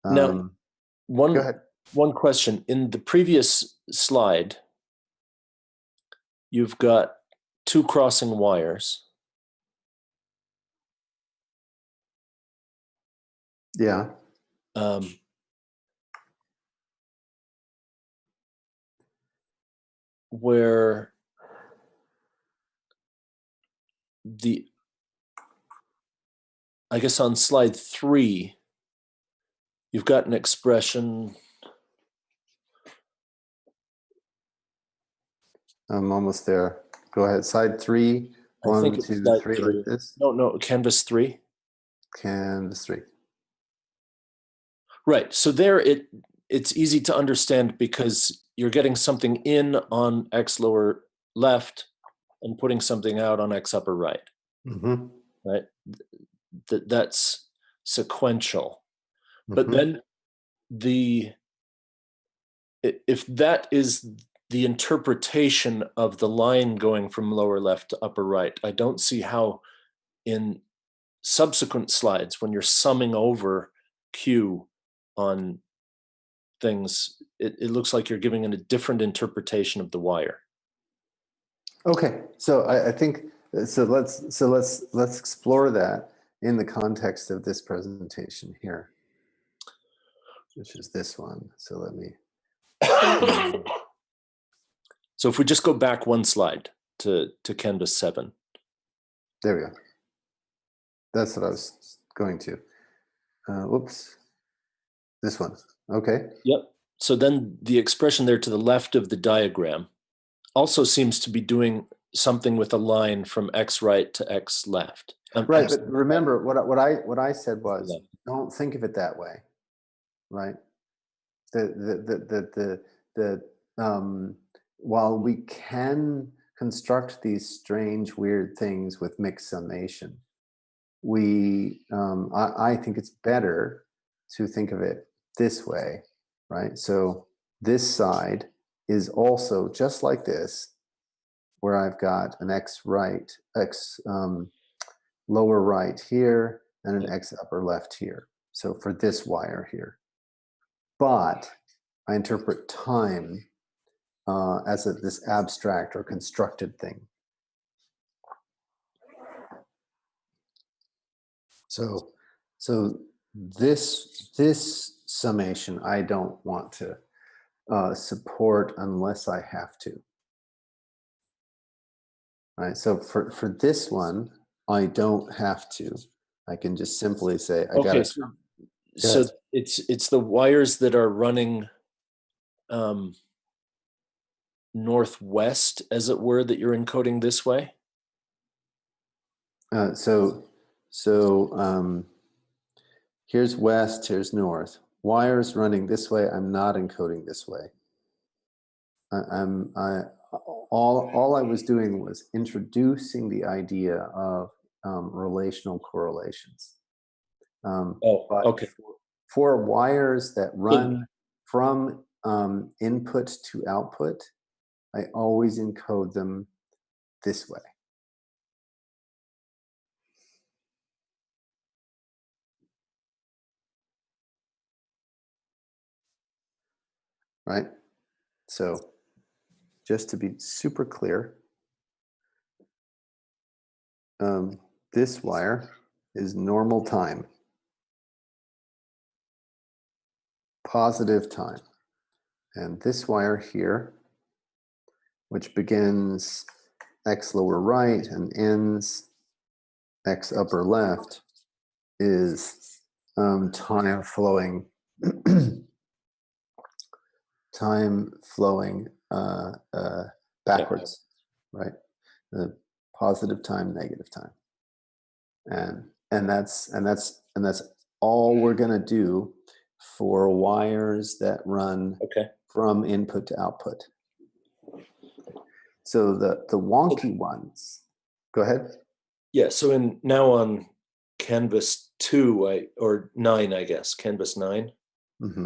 Now, go ahead. One question. In the previous slide, you've got 2 crossing wires. Yeah. Where I guess on slide 3, you've got an expression. I'm almost there. Go ahead. Side 3, 1, 2, 3, like this. No, canvas 3. Canvas 3. Right. So there it's easy to understand because you're getting something in on X lower left and putting something out on X upper right. Mm-hmm. Right. That's sequential. Mm-hmm. But then if that is the interpretation of the line going from lower left to upper right, I don't see how in subsequent slides, when you're summing over Q on things, it looks like you're giving it a different interpretation of the wire. Okay, so I think so. Let's explore that in the context of this presentation here, which is this one. So let me. So if we just go back one slide to Canvas 7. There we go. That's what I was going to. Whoops. This one. Okay. Yep. So then the expression there to the left of the diagram also seems to be doing something with a line from X right to X left. Right, but remember what I said was, don't think of it that way, right? While we can construct these strange, weird things with mixed summation, I think it's better to think of it this way, right? So this side is also just like this, where I've got an x lower right here and an x upper left here. So for this wire here. But I interpret time as this abstract or constructed thing. So this summation I don't want to support unless I have to. Right. So for this one, I don't have to. I can just simply say I got Okay, it. so it's the wires that are running northwest, as it were, that you're encoding this way. Here's west, here's north. Wires running this way, I'm not encoding this way. All I was doing was introducing the idea of relational correlations. Okay. For wires that run from input to output, I always encode them this way. Right? So just to be super clear, this wire is normal time, positive time. And this wire here, which begins x lower right and ends x upper left, is time flowing backwards, right? The positive time, negative time, and that's all we're gonna do for wires that run from input to output. So the wonky ones. Go ahead. Yeah. So now on canvas 2 or 9, I guess canvas 9. Mm-hmm.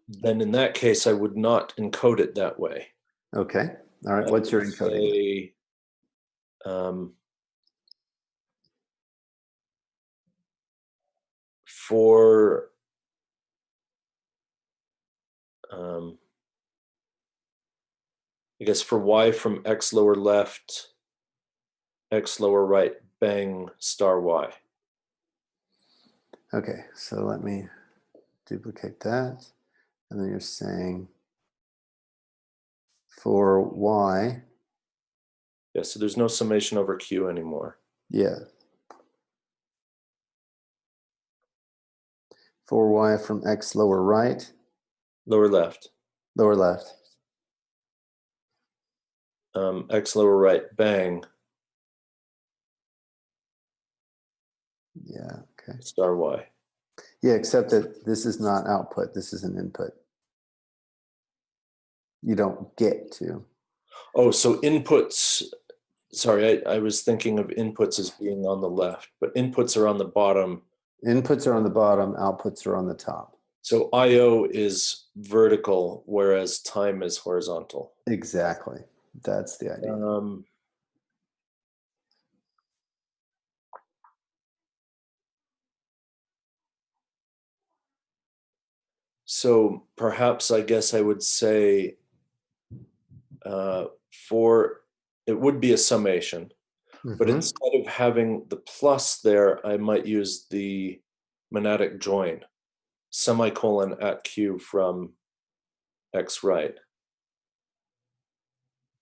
Then in that case, I would not encode it that way. Okay. All right. What's your encoding? For I guess for y from x lower left, x lower right, bang star y. Okay, so let me duplicate that. And then you're saying for y. Yeah, so there's no summation over q anymore. Yeah. For y from x lower right. Lower left. Lower left. X lower right, bang. Yeah, okay. Star y. Yeah, except that this is not output, this is an input. You don't get to. Oh, so inputs, sorry, I was thinking of inputs as being on the left, but inputs are on the bottom. Inputs are on the bottom, outputs are on the top. So IO is vertical, whereas time is horizontal. Exactly. That's the idea. So perhaps I guess I would say it would be a summation, but instead of having the plus there, I might use the monadic join, semicolon at q from x right.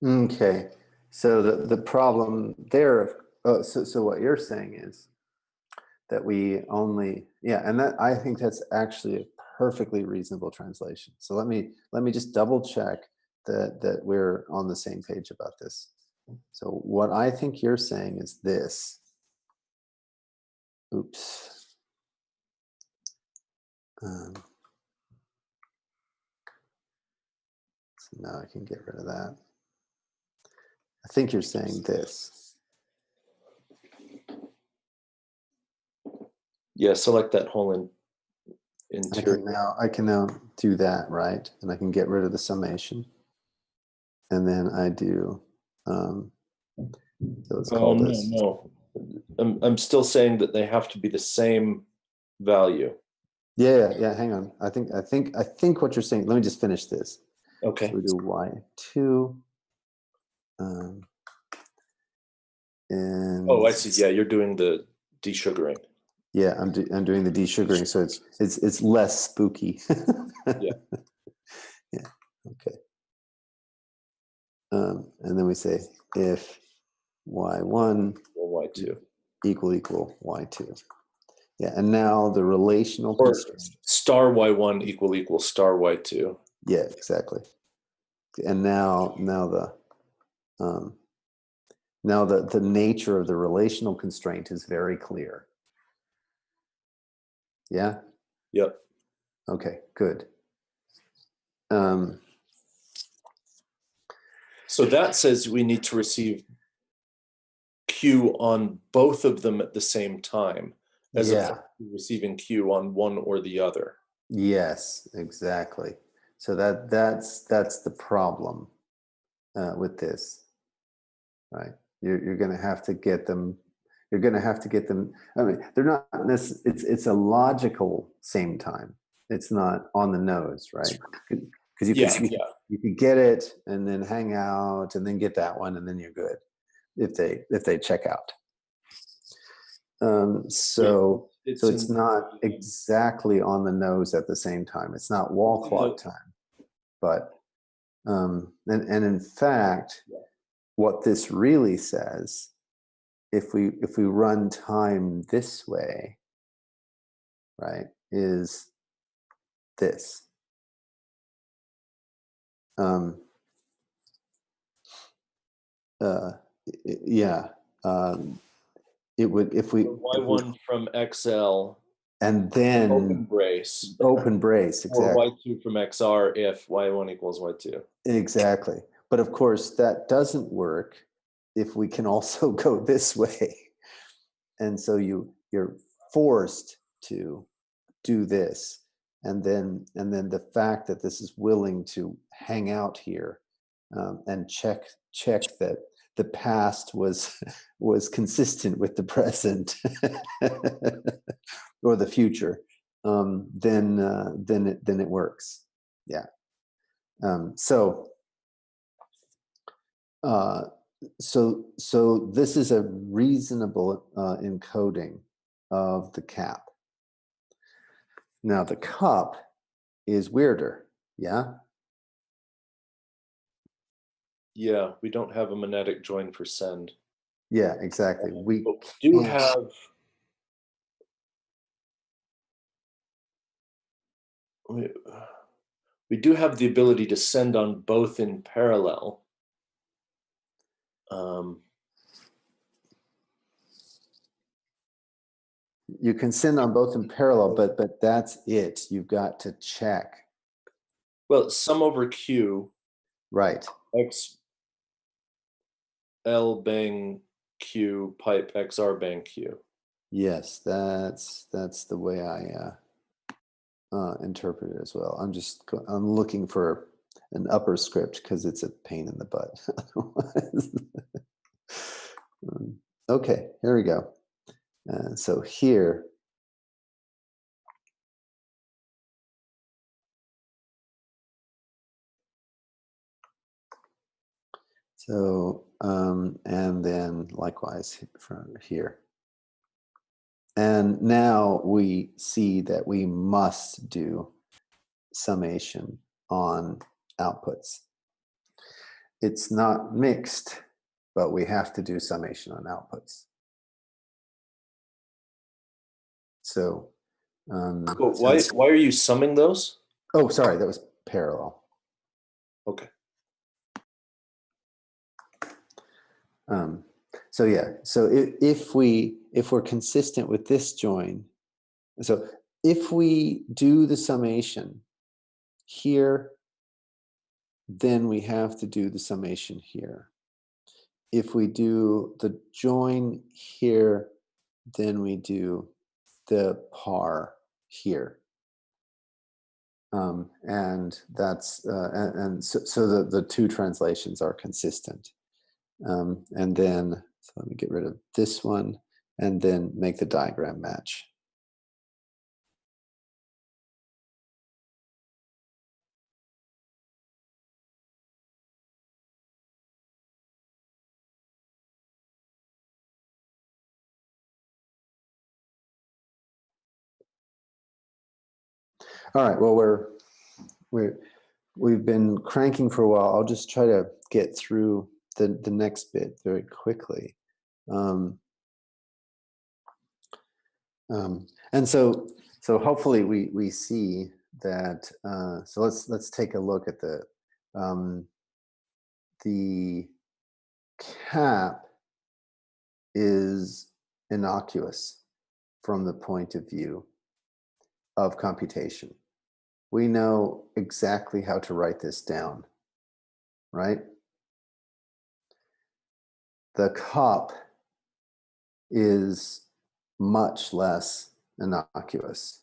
Okay, so the problem there, so what you're saying is that we only, yeah, and that I think that's actually a perfectly reasonable translation. So let me just double check that we're on the same page about this. So what I think you're saying is this. Oops. So now I can get rid of that. I think you're saying this. Yeah, select that whole interior. I can now do that, right? And I can get rid of the summation. And then I do, so let's call this. No. I'm still saying that they have to be the same value. Yeah. Hang on. I think what you're saying. Let me just finish this. Okay. So we do y2. And Oh, I see. Yeah, you're doing the desugaring. yeah, I'm doing the desugaring, so it's less spooky. Yeah. Yeah. Okay. And then we say if y1 or y2 equal y2. Yeah, and now the relational or constraint. star y1 equal star y2. Yeah, exactly. And now the nature of the relational constraint is very clear. Yeah. Yep. Okay. Good. So that says we need to receive Q on both of them at the same time, as opposed to receiving Q on one or the other. Yes, exactly. So that's the problem with this, right? You're going to have to get them. You're going to have to get them. I mean, they're not. It's a logical same time. It's not on the nose, right? Because you could get it and then hang out and then get that one and then you're good if they check out. So it's not exactly on the nose at the same time. It's not wall clock time, but and in fact, what this really says, if we run time this way, right, is this. It would if we y1 from XL and then open brace exactly, or y2 from XR if y1 equals y2. Exactly. But of course, that doesn't work if we can also go this way. And so you're forced to do this. And then the fact that this is willing to hang out here and check that the past was consistent with the present or the future, then it works. Yeah. So this is a reasonable encoding of the cap. Now the cup is weirder, yeah? Yeah, we don't have a monetic join for send. Yeah, exactly. We do have we do have the ability to send on both in parallel. You can send on both in parallel, but that's it. You've got to check. Well, sum over Q. Right. X L bang Q pipe XR bang Q. Yes, that's the way I interpret it as well. I'm looking for an upper script because it's a pain in the butt. Okay, here we go. So here, and then likewise from here. And now we see that we must do summation on outputs. It's not mixed, but we have to do summation on outputs. So why are you summing those? Oh, sorry, that was parallel. Okay. So yeah, so if we're consistent with this join, so if we do the summation here, then we have to do the summation here. if we do the join here, then we do the par here. And that's and so the two translations are consistent. And then so let me get rid of this one and then make the diagram match. All right. Well, we've been cranking for a while. I'll just try to get through the next bit very quickly. And so hopefully we see that. So let's take a look at the cap is innocuous from the point of view of computation. We know exactly how to write this down, right? The cup is much less innocuous.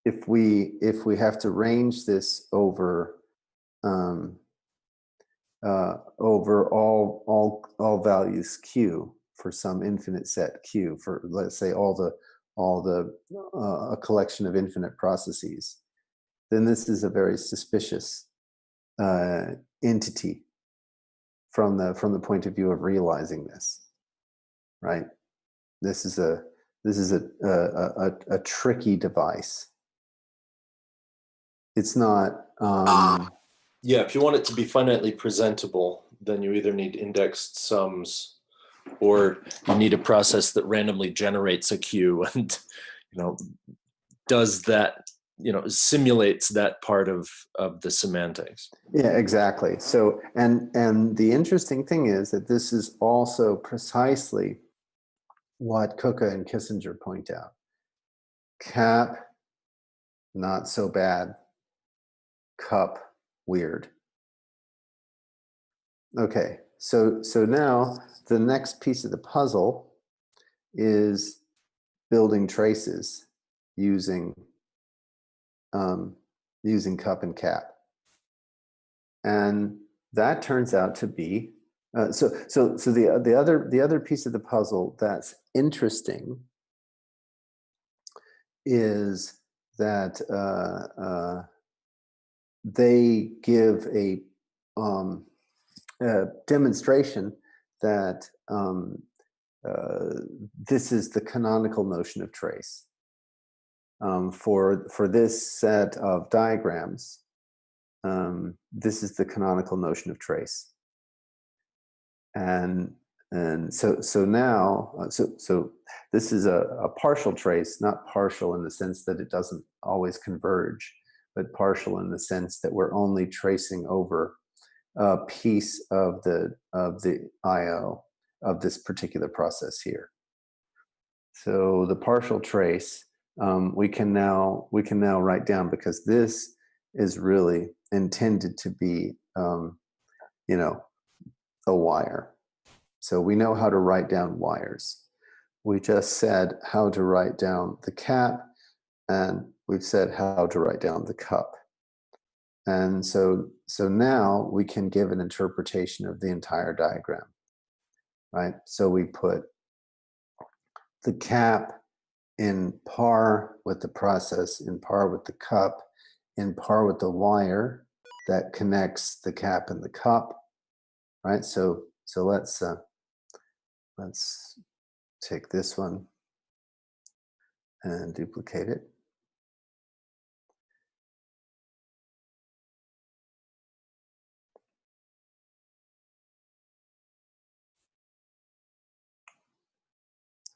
If we have to range this over over all values q for some infinite set q, for let's say a collection of infinite processes, then this is a very suspicious entity from the point of view of realizing this, right? This is a tricky device. It's not. Yeah, if you want it to be finitely presentable, then you either need indexed sums or you need a process that randomly generates a queue and, does that, simulates that part of the semantics. Yeah, exactly. So, and the interesting thing is that this is also precisely what Kuka and Kissinger point out. Cap, not so bad. Cup, weird. Okay, so now the next piece of the puzzle is building traces using cup and cap, and that turns out to be so the other piece of the puzzle that's interesting is that they give a demonstration that this is the canonical notion of trace. For this set of diagrams, this is the canonical notion of trace. And so now this is a partial trace, not partial in the sense that it doesn't always converge, but partial in the sense that we're only tracing over a piece of the IO of this particular process here. So the partial trace we can now write down, because this is really intended to be a wire. So we know how to write down wires. We just said how to write down the cap, and we've said how to write down the cup. And so now we can give an interpretation of the entire diagram, right? So we put the cap in par with the process, in par with the cup, in par with the wire that connects the cap and the cup, right? So let's take this one and duplicate it.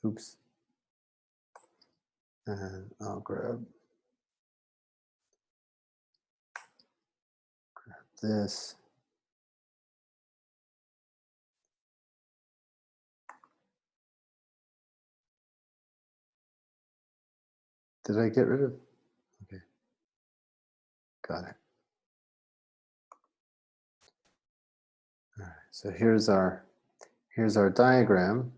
Oops. And I'll grab this. Did I get rid of? Okay. Got it. All right. So here's our diagram.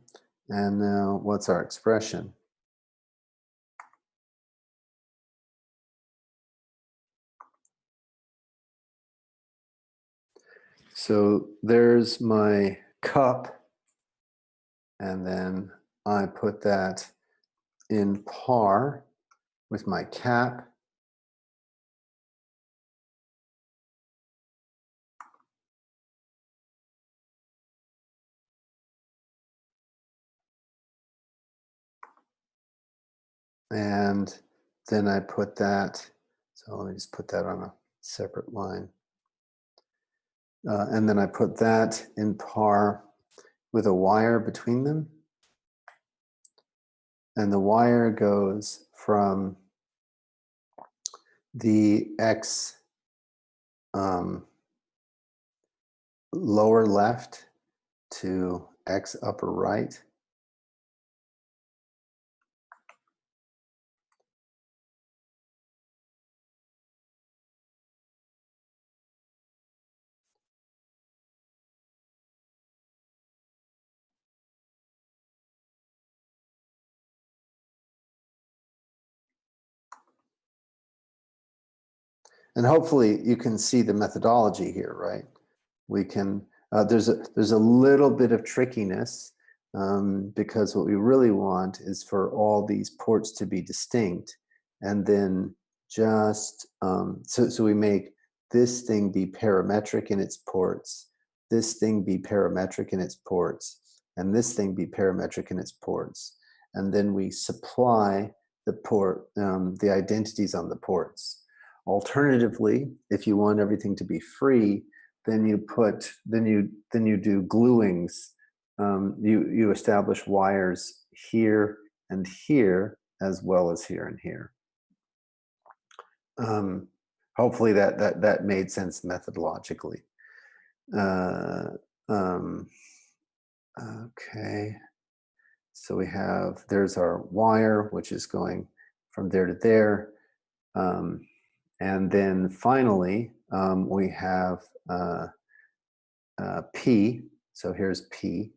And now what's our expression? So there's my cup, and then I put that in par with my cap. And then I put that, so let me just put that on a separate line. And then I put that in par with a wire between them. And the wire goes from the X lower left to X upper right. And hopefully you can see the methodology here, right? We can, there's a little bit of trickiness because what we really want is for all these ports to be distinct, and then just, so we make this thing be parametric in its ports, this thing be parametric in its ports, and this thing be parametric in its ports. And then we supply the port, the identities on the ports. Alternatively, if you want everything to be free, then you do gluings. You establish wires here and here as well as here and here. Hopefully that made sense methodologically. Okay, so there's our wire, which is going from there to there. And then finally, we have P. So here's P.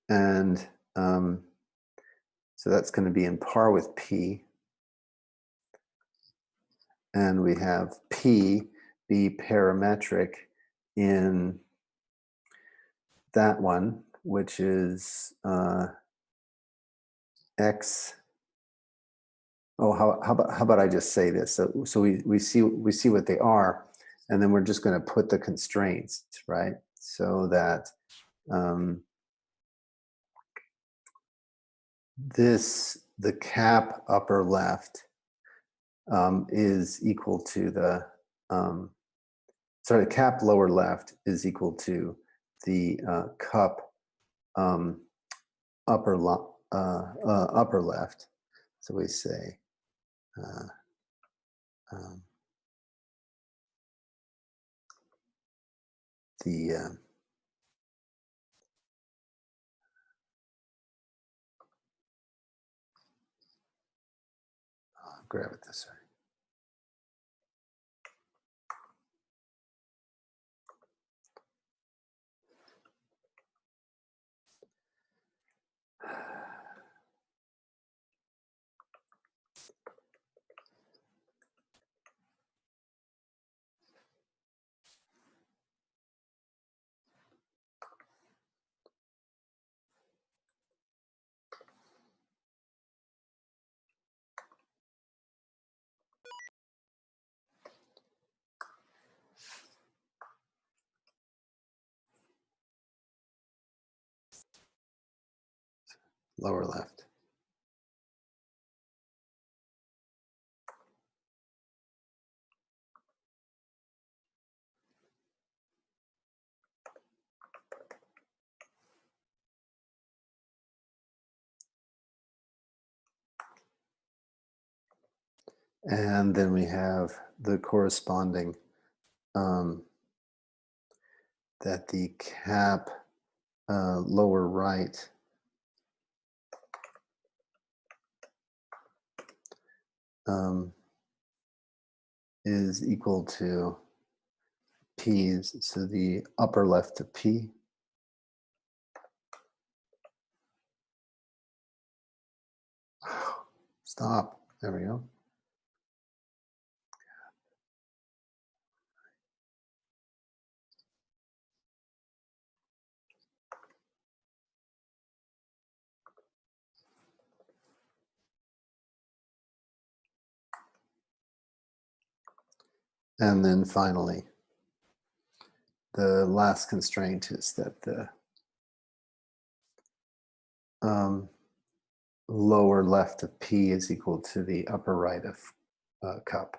And so that's going to be in par with P. And we have P be parametric in that one, which is X. Oh, how about I just say this? So we see what they are, and then we're just going to put the constraints, right? So that the cap upper left is equal to the sorry, the cap lower left is equal to the cup upper left. So we say I'll grab it this way. Lower left. And then we have the corresponding that the cap lower right is equal to P's, so the upper left of P. Stop. There we go. And then finally, the last constraint is that the lower left of P is equal to the upper right of cup.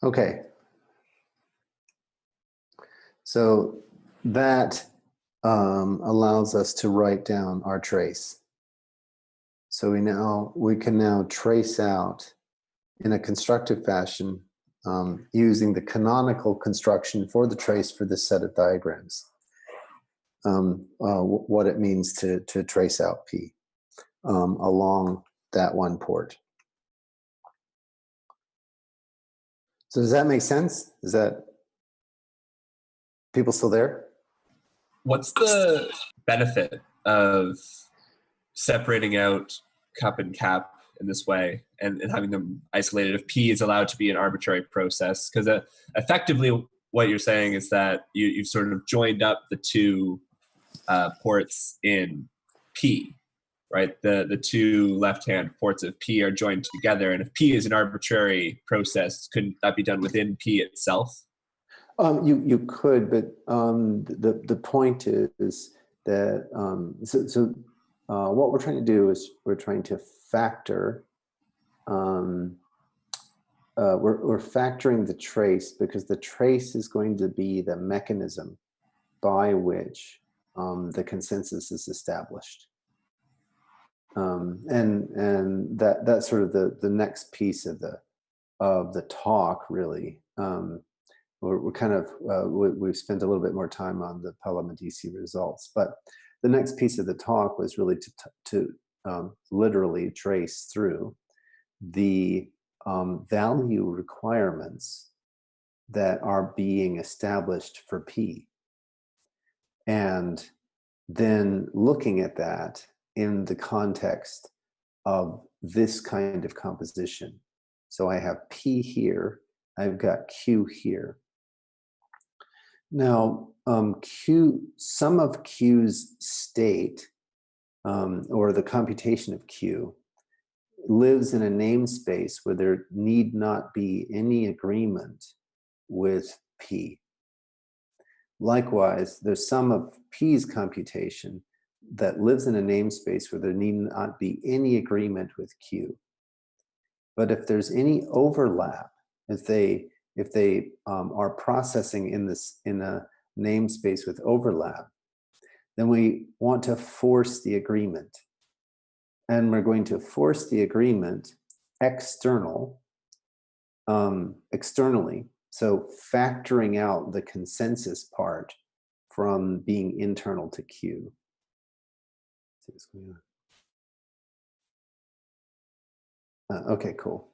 Okay. So that allows us to write down our trace. So we can now trace out in a constructive fashion using the canonical construction for the trace for this set of diagrams. What it means to trace out P along that one port. So does that make sense? Is that people still there? What's the benefit of separating out cup and cap in this way and having them isolated if P is allowed to be an arbitrary process? Because effectively what you're saying is that you've sort of joined up the two ports in P, right? The two left-hand ports of P are joined together, and if P is an arbitrary process, couldn't that be done within P itself? You could, but the point is that what we're trying to do is we're trying to factor. We're factoring the trace because the trace is going to be the mechanism by which the consensus is established. And that's sort of the next piece of the talk, really. We're kind of we've spent a little bit more time on the Pella-Medici results, but the next piece of the talk was really to literally trace through the value requirements that are being established for P, and then looking at that in the context of this kind of composition. So I have P here, I've got Q here. Now, some of Q's state, or the computation of Q, lives in a namespace where there need not be any agreement with P. Likewise, there's some of P's computation that lives in a namespace where there need not be any agreement with Q. But if there's any overlap, if they are processing in a namespace with overlap, then we want to force the agreement. And we're going to force the agreement externally. So factoring out the consensus part from being internal to Q. See what's going on. Okay, cool.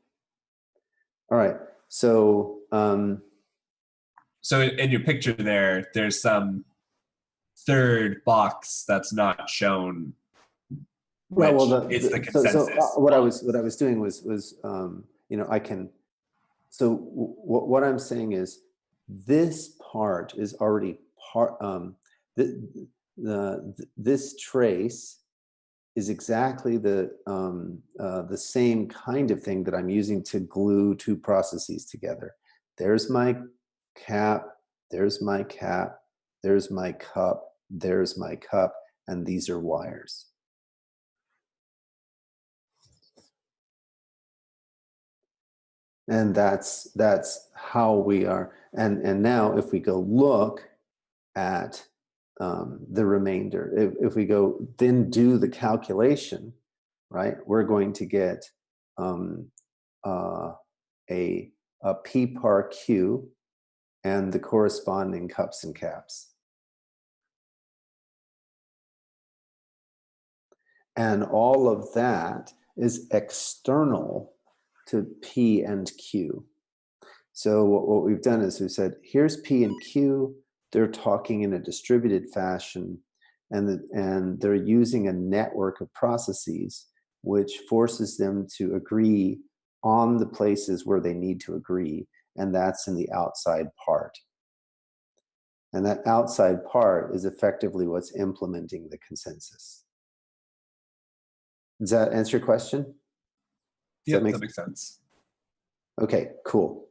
All right. So so in your picture there's some third box that's not shown, which is the consensus. So what I was doing was I can. So what I'm saying is this part is already part. This trace is exactly the same kind of thing that I'm using to glue two processes together. There's my cap, there's my cap, there's my cup, there's my cup, and these are wires. And that's how we are. And now if we go look at the remainder, if we go then do the calculation, right, we're going to get a P par Q and the corresponding cups and caps. And all of that is external to P and Q. So what we've done is we've said, here's P and Q, they're talking in a distributed fashion, and they're using a network of processes which forces them to agree on the places where they need to agree, and that's in the outside part. And that outside part is effectively what's implementing the consensus. Does that answer your question? Yeah, that makes sense. Okay, cool.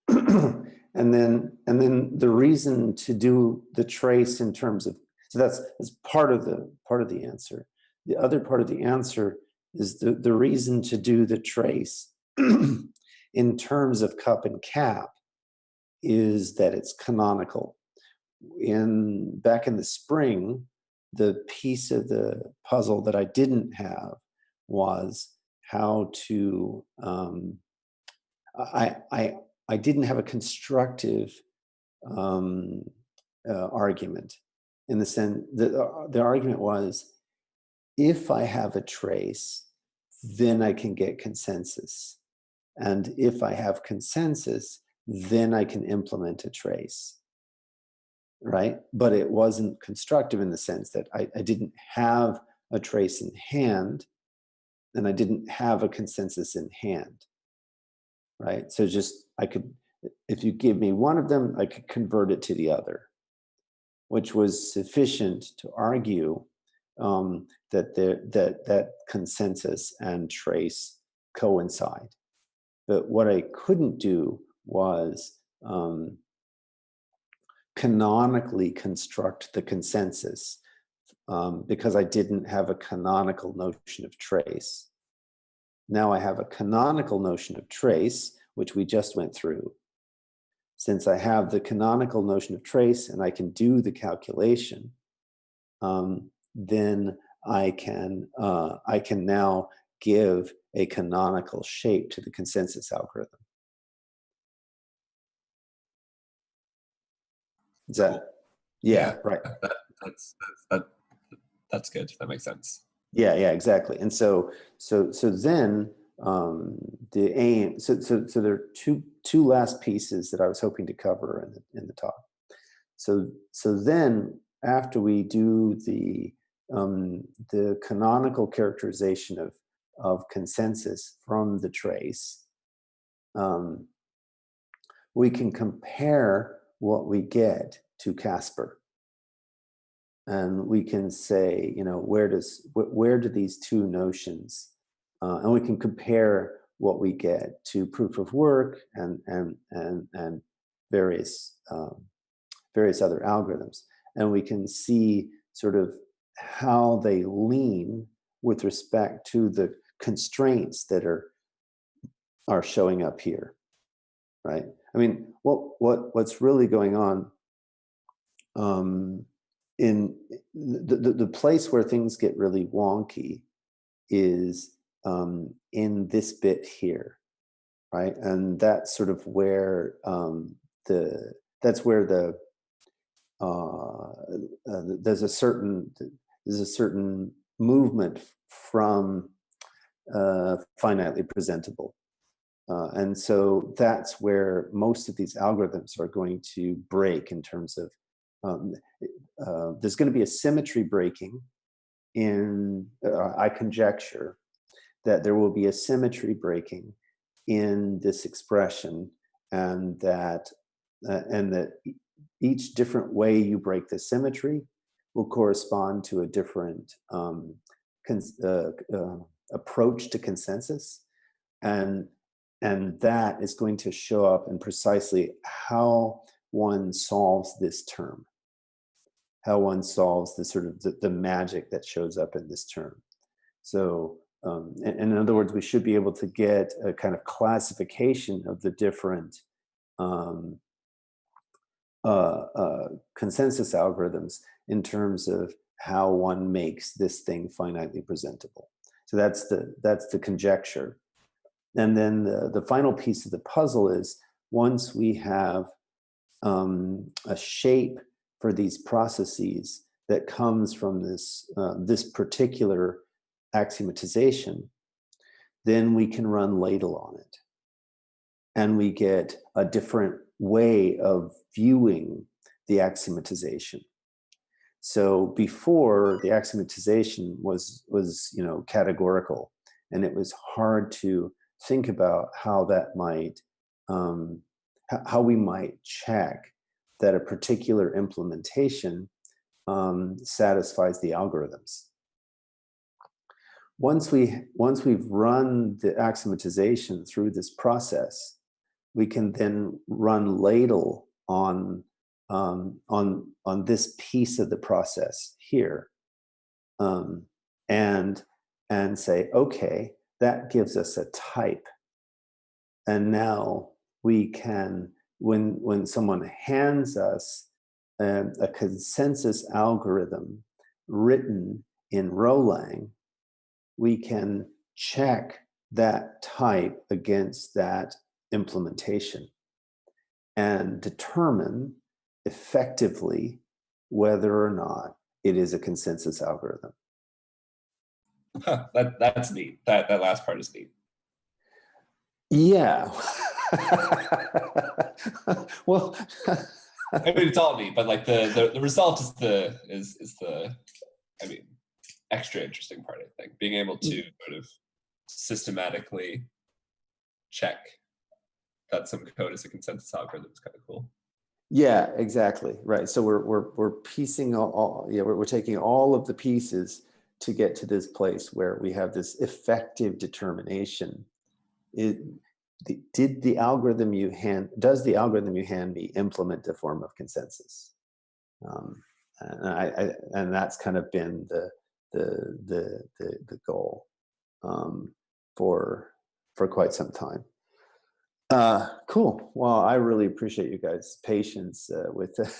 and then the reason to do the trace in terms of, so that's part of the answer. The other part of the answer is the reason to do the trace in terms of cup and cap is that it's canonical. Back in the spring, the piece of the puzzle that I didn't have was how to I didn't have a constructive argument, in the sense that the argument was, if I have a trace, then I can get consensus. And if I have consensus, then I can implement a trace, right? But it wasn't constructive in the sense that I didn't have a trace in hand, and I didn't have a consensus in hand, right? So just, I could, if you give me one of them, I could convert it to the other, which was sufficient to argue that consensus and trace coincide. But what I couldn't do was canonically construct the consensus because I didn't have a canonical notion of trace. Now I have a canonical notion of trace, which we just went through. Since I have the canonical notion of trace and I can do the calculation, then I can now give a canonical shape to the consensus algorithm. Is that, yeah, right. That's good. That makes sense. Yeah, exactly. And so then the aim. So there are two last pieces that I was hoping to cover in the talk. So then after we do the canonical characterization of consensus from the trace, we can compare what we get to Casper. And we can say, where do these two notions, and we can compare what we get to proof of work and various other algorithms, and we can see sort of how they lean with respect to the constraints that are showing up here, right? I mean, what's really going on in the place where things get really wonky is in this bit here, right? And that's sort of where there's a certain movement from finitely presentable. And so that's where most of these algorithms are going to break in terms of there's going to be a symmetry breaking in, I conjecture that there will be a symmetry breaking in this expression, and that each different way you break the symmetry will correspond to a different approach to consensus, and that is going to show up in precisely how one solves this term. one solves the sort of the magic that shows up in this term. So, and in other words, we should be able to get a kind of classification of the different consensus algorithms in terms of how one makes this thing finitely presentable. So that's the conjecture. And then the final piece of the puzzle is, once we have a shape for these processes that comes from this particular axiomatization, then we can run ladle on it. And we get a different way of viewing the axiomatization. So before, the axiomatization was categorical, and it was hard to think about how that might how we might check that a particular implementation satisfies the algorithms. Once we've run the axiomatization through this process, we can then run ladle on this piece of the process here, and say, okay, that gives us a type, and now we can, when someone hands us a consensus algorithm written in Rolang, we can check that type against that implementation and determine effectively whether or not it is a consensus algorithm. Huh, that's neat. That last part is neat. Yeah. Well, I mean, it's all neat, but like the result is the I mean, extra interesting part, I think. Being able to sort of systematically check that some code is a consensus algorithm is kind of cool. yeah, exactly. Right. So we're piecing we're taking all of the pieces to get to this place where we have this effective determination. Does the algorithm you hand me implement a form of consensus? And that's kind of been the goal for quite some time. Cool. Well, I really appreciate you guys' patience with the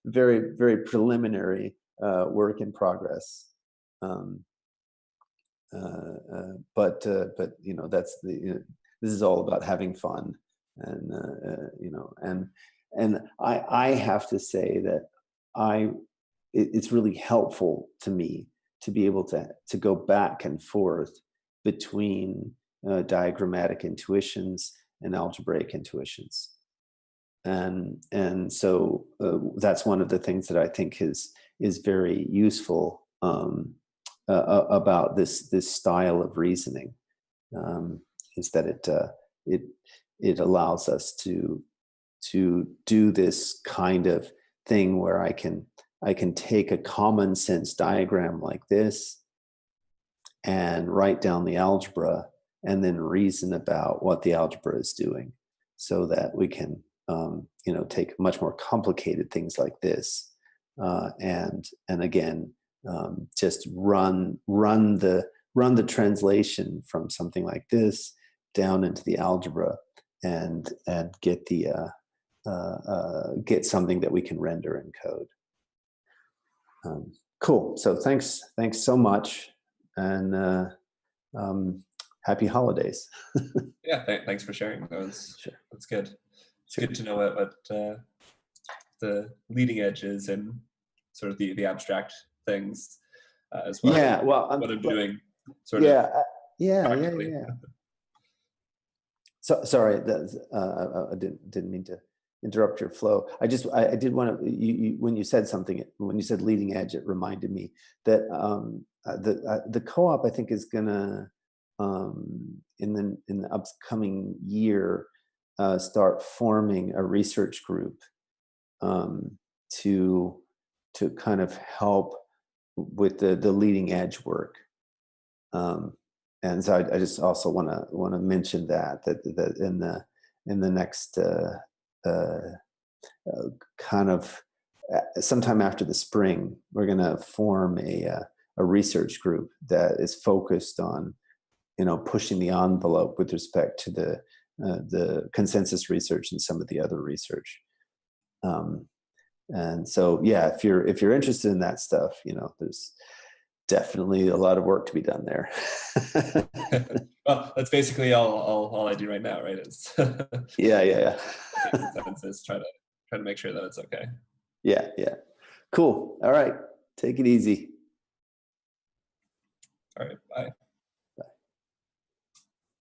very, very preliminary work in progress. But that's this is all about having fun, and and I have to say that it's really helpful to me to be able to go back and forth between diagrammatic intuitions and algebraic intuitions, and so that's one of the things that I think is very useful about this style of reasoning, is that it allows us to do this kind of thing where I can take a common sense diagram like this and write down the algebra and then reason about what the algebra is doing, so that we can take much more complicated things like this and again just run the translation from something like this down into the algebra and get get something that we can render in code. Cool. So thanks so much, and happy holidays. Yeah, thanks for sharing. That's good. It's good to know what the leading edge is and sort of the abstract things as well. Yeah, well, what I'm doing. Yeah. So sorry, I didn't mean to interrupt your flow. I did want to. When you said something, when you said leading edge, it reminded me that the co-op, I think, is gonna in the upcoming year start forming a research group to kind of help with the leading edge work. And so I just also want to mention that in the next kind of sometime after the spring, we're going to form a research group that is focused on, pushing the envelope with respect to the consensus research and some of the other research. And so, yeah, if you're interested in that stuff, there's definitely a lot of work to be done there. Well, that's basically all I do right now, right? Is yeah. consensus, try to make sure that it's okay. Yeah. Cool. All right. Take it easy. All right. Bye.